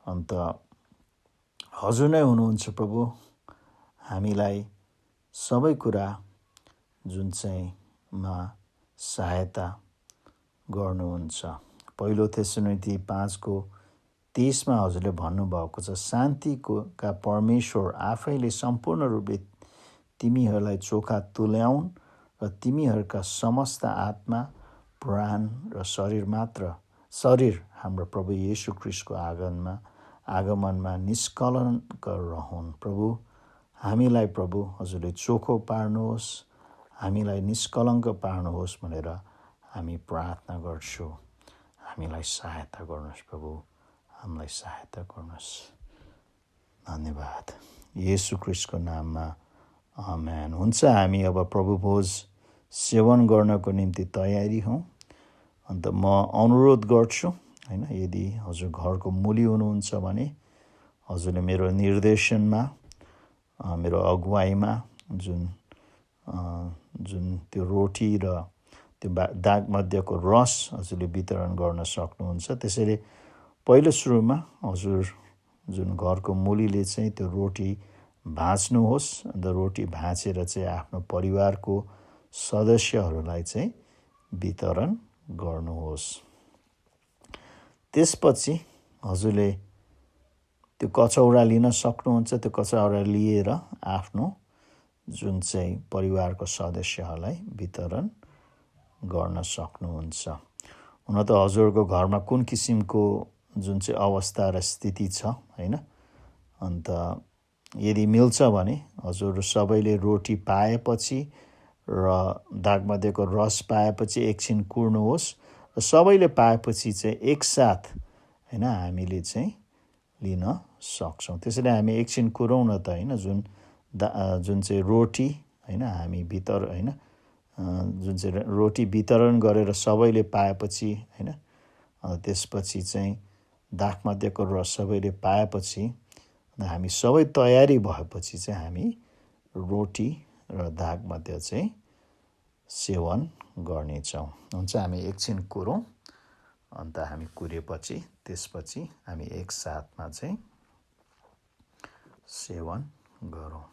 अन्त हजुर नै हुनुहुन्छ प्रभु, हामीलाई सबै कुरा जुन चाहिँ सहायता गर्नुहुन्छ। पहिलो थेसलोनिकी 5:23 हजुरले भन्नुभएको छ, शान्तिका परमेश्वर आफैले सम्पूर्ण रूपले तिमीहरूलाई चोखा तुल्याउन् र तिमीहरूका समस्त आत्मा, प्राण र शरीर हाम्रो प्रभु येशू ख्रीष्टको आगमनमा निष्कलङ्क रहन्। प्रभु, हामीलाई प्रभु हजुरले चोखो पार्नुहोस्, हामीलाई निष्कलङ्क पार्नुहोस् भनेर हामी प्रार्थना गर्छौँ। हामीलाई सहायता गर्नुहोस् प्रभु, हामीलाई सहायता गर्नुहोस्। धन्यवाद येशू ख्रीष्टको नाममा, आमेन। हुन्छ, हामी अब प्रभु भोज सेवन गर्नको निम्ति तयारी हौँ। अन्त म अनुरोध गर्छु, यदि हजुर घरको मूली हुनुहुन्छ भने हजुरले मेरो निर्देशनमा, मेरो अगुवाईमा जुन त्यो रोटी र त्यो दाग मध्यको रस हजुरले वितरण गर्न सक्नुहुन्छ। त्यसैले पहिलो सुरुमा हजुर जुन घरको मूलीले चाहिँ त्यो रोटी भाँच्नुहोस्। अन्त रोटी भाँचेर चाहिँ आफ्नो परिवारको सदस्यहरूलाई चाहिँ वितरण गर्नुहोस्। त्यसपछि हजुरले त्यो कचौरा लिन सक्नुहुन्छ। त्यो कचौरा लिएर आफ्नो जुन चाहिँ परिवारको सदस्यहरूलाई वितरण गर्न सक्नुहुन्छ। हुन त हजुरको घरमा कुन किसिमको जुन चाहिँ अवस्था र स्थिति छ, अन्त यदि मिल्छ भने हजुर सबैले रोटी पाएपछि र दागमध्येको रस पाएपछि एकछिन कुर्नुहोस् र सबैले पाएपछि चाहिँ एकसाथ हामीले चाहिँ लिन सक्छौँ। त्यसैले हामी एकछिन कुरौँ न त, जुन चाहिँ रोटी हामी जुन चाहिँ रोटी वितरण गरेर सबैले पाएपछि त्यसपछि चाहिँ दागमध्येको रस सबैले पाएपछि हामी सबै तयारी भएपछि चाहिँ हामी रोटी र दागमध्य चाहिँ सेवन गर्नेछौँ। हुन्छ, हामी एकछिन कुरौँ। अन्त हामी कुरेपछि त्यसपछि हामी एकसाथमा चाहिँ सेवन गरौँ।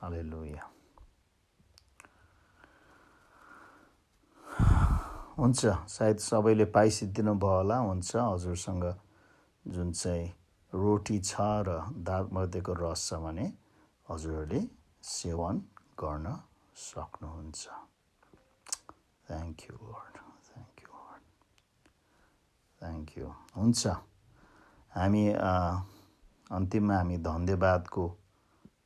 हालेलुया। हुन्छ, सायद सबैले पाइसिदिनु भयो होला। हुन्छ, हजुरसँग जुन चाहिँ रोटी छ र दागमध्येको रस छ भने हजुरहरूले सेवन गर्न सक्नुहुन्छ। Thank you lord, thank you lord, thank you. हुन्छ, हामी अन्तिममा हामी धन्यवादको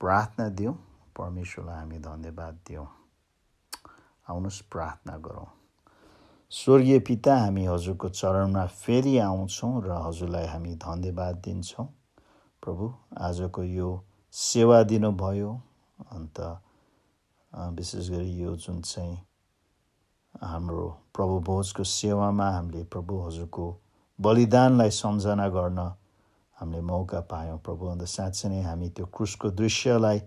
प्रार्थना दिउँ। परमेश्वरलाई हामी धन्यवाद दिउँ। आउनुहोस् प्रार्थना गरौँ। स्वर्गीय पिता, हामी हजुरको चरणमा फेरि आउँछौँ र हजुरलाई हामी धन्यवाद दिन्छौँ। प्रभु, आजको यो सेवा दिनुभयो, अन्त विशेष गरी यो जुन चाहिँ हाम्रो प्रभु भोजको सेवामा हामीले प्रभु हजुरको बलिदानलाई सम्झना गर्न हामीले मौका पायौँ प्रभु। अन्त साँच्चै नै हामी त्यो क्रुसको दृश्यलाई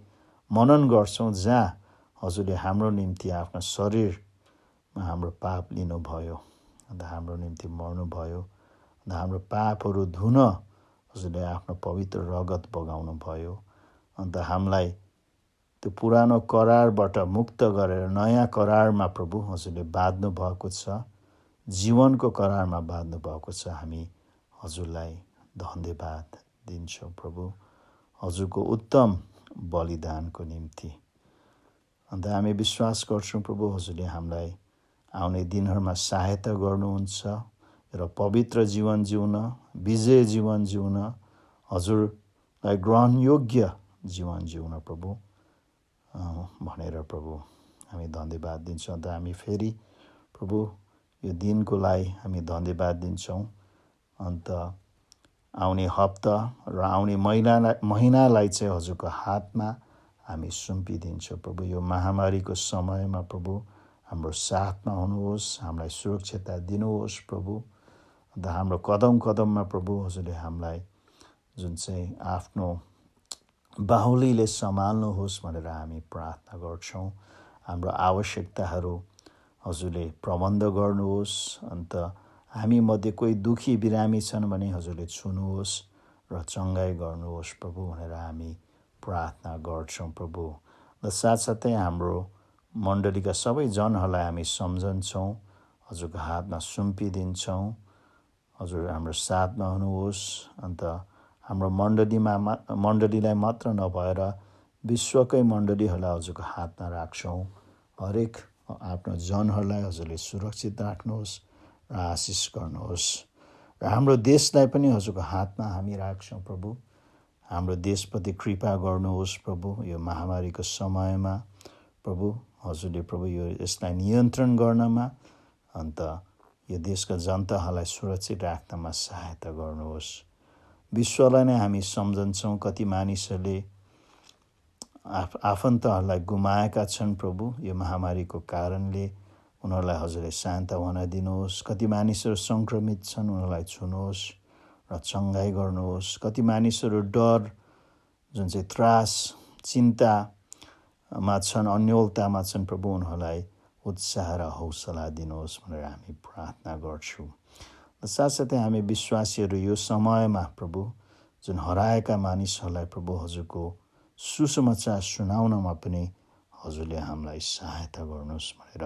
मनन गर्छौँ जहाँ हजुरले हाम्रो निम्ति आफ्नो शरीरमा हाम्रो पाप लिनुभयो, अन्त हाम्रो निम्ति मर्नुभयो, अन्त हाम्रो पापहरू धुन हजुरले आफ्नो पवित्र रगत बगाउनु भयो। अन्त हामीलाई त्यो पुरानो करारबाट मुक्त गरेर नयाँ करारमा प्रभु हजुरले बाँध्नु भएको छ, जीवनको करारमा बाँध्नु भएको छ। हामी हजुरलाई धन्यवाद दिन्छौँ प्रभु, हजुरको उत्तम बलिदानको निम्ति। अन्त हामी विश्वास गर्छौँ प्रभु हजुरले हामीलाई आउने दिनहरूमा सहायता गर्नुहुन्छ र पवित्र जीवन जिउन, विजय जीवन जिउन, हजुरलाई ग्रहणयोग्य जीवन जिउन प्रभु भनेर प्रभु हामी धन्यवाद दिन्छौँ। अन्त हामी फेरि प्रभु यो दिनको लागि हामी धन्यवाद दिन्छौँ। अन्त आउने हप्ता र आउने महिनालाई चाहिँ हजुरको हातमा हामी सुम्पिदिन्छौँ प्रभु। यो महामारीको समयमा प्रभु हाम्रो साथमा हुनुहोस्, हामीलाई सुरक्षितता दिनुहोस् प्रभु। अन्त हाम्रो कदम कदममा प्रभु हजुरले हामीलाई जुन चाहिँ आफ्नो बाहुलीले सम्हाल्नुहोस् भनेर हामी प्रार्थना गर्छौँ। हाम्रो आवश्यकताहरू हजुरले प्रबन्ध गर्नुहोस्। अन्त हामी मध्ये कोही दुखी बिरामी छन् भने हजुरले छुनुहोस् र चङ्गाई गर्नुहोस् प्रभु भनेर हामी प्रार्थना गर्छौँ प्रभु। र साथसाथै हाम्रो मण्डलीका सबै जनहरूलाई हामी सम्झन्छौँ, हजुरको हातमा सुम्पिदिन्छौँ। हजुर हाम्रो साथमा हुनुहोस्। अन्त हाम्रो मण्डलीलाई मात्र नभएर विश्वकै मण्डलीहरूलाई हजुरको हातमा राख्छौँ। हरेक आफ्नो जनहरूलाई हजुरले सुरक्षित राख्नुहोस् र आशिष गर्नुहोस्। र हाम्रो देशलाई पनि हजुरको हातमा हामी राख्छौँ प्रभु। हाम्रो देशप्रति कृपा गर्नुहोस् प्रभु। यो महामारीको समयमा प्रभु हजुरले प्रभु यसलाई नियन्त्रण गर्नमा, अन्त यो देशका जनताहरूलाई सुरक्षित राख्नमा सहायता गर्नुहोस्। विश्वलाई नै हामी सम्झन्छौँ, कति मानिसहरूले आफन्तहरूलाई गुमाएका छन् प्रभु यो महामारीको कारणले। उनीहरूलाई हजुरले सान्त्वना दिनुहोस्। कति मानिसहरू सङ्क्रमित छन्, उनीहरूलाई छुनुहोस् र चङ्गाई गर्नुहोस्। कति मानिसहरू डर, जुन चाहिँ त्रास, चिन्तामा छन्, अन्योलतामा छन् प्रभु, उनीहरूलाई उत्साह र हौसला दिनुहोस् भनेर हामी प्रार्थना गर्छौँ। साथसाथै हामी विश्वासीहरू यो समयमा प्रभु जुन हराएका मानिसहरूलाई प्रभु हजुरको सुसमाचार सुनाउनमा पनि हजुरले हामीलाई सहायता गर्नुहोस् भनेर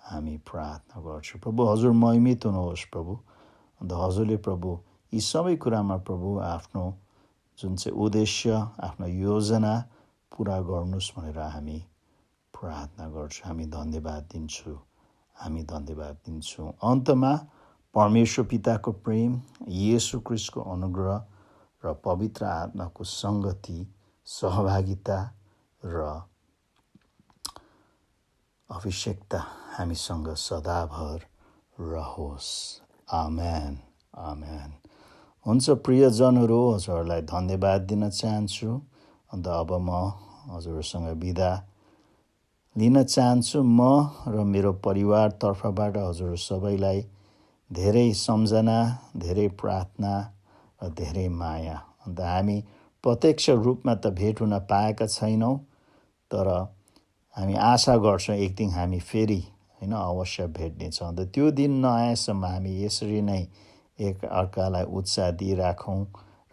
हामी प्रार्थना गर्छौँ प्रभु। हजुर महिमित हुनुहोस् प्रभु। अन्त हजुरले प्रभु यी सबै कुरामा प्रभु आफ्नो जुन चाहिँ उद्देश्य, आफ्नो योजना पुरा गर्नुहोस् भनेर हामी प्रार्थना गर्छौँ। हामी धन्यवाद दिन्छौँ। अन्तमा परमेश्वर पिताको प्रेम, येशू ख्रीष्टको अनुग्रह र पवित्र आत्माको सङ्गति, सहभागिता र अभिषेकता हामीसँग सदाभर रहोस्। आमेन, आमेन। हुन्छ प्रियजनहरू, हजुरहरूलाई धन्यवाद दिन चाहन्छु। अन्त अब म हजुरसँग बिदा लिन चाहन्छु। म र मेरो परिवार तर्फबाट हजुर सबैलाई धेरै सम्झना, धेरै प्रार्थना र धेरै माया। अन्त हामी प्रत्यक्ष रूपमा त भेट हुन पाएका छैनौँ, तर हामी आशा गर्छौँ एक दिन हामी फेरि अवश्य भेट्नेछौँ। अन्त त्यो दिन नआएसम्म हामी यसरी नै एक अर्कालाई उत्साह दिइराखौँ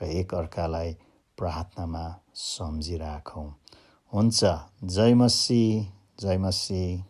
र एक अर्कालाई प्रार्थनामा सम्झिराखौँ। हुन्छ। जय मसीह, जय मसीह।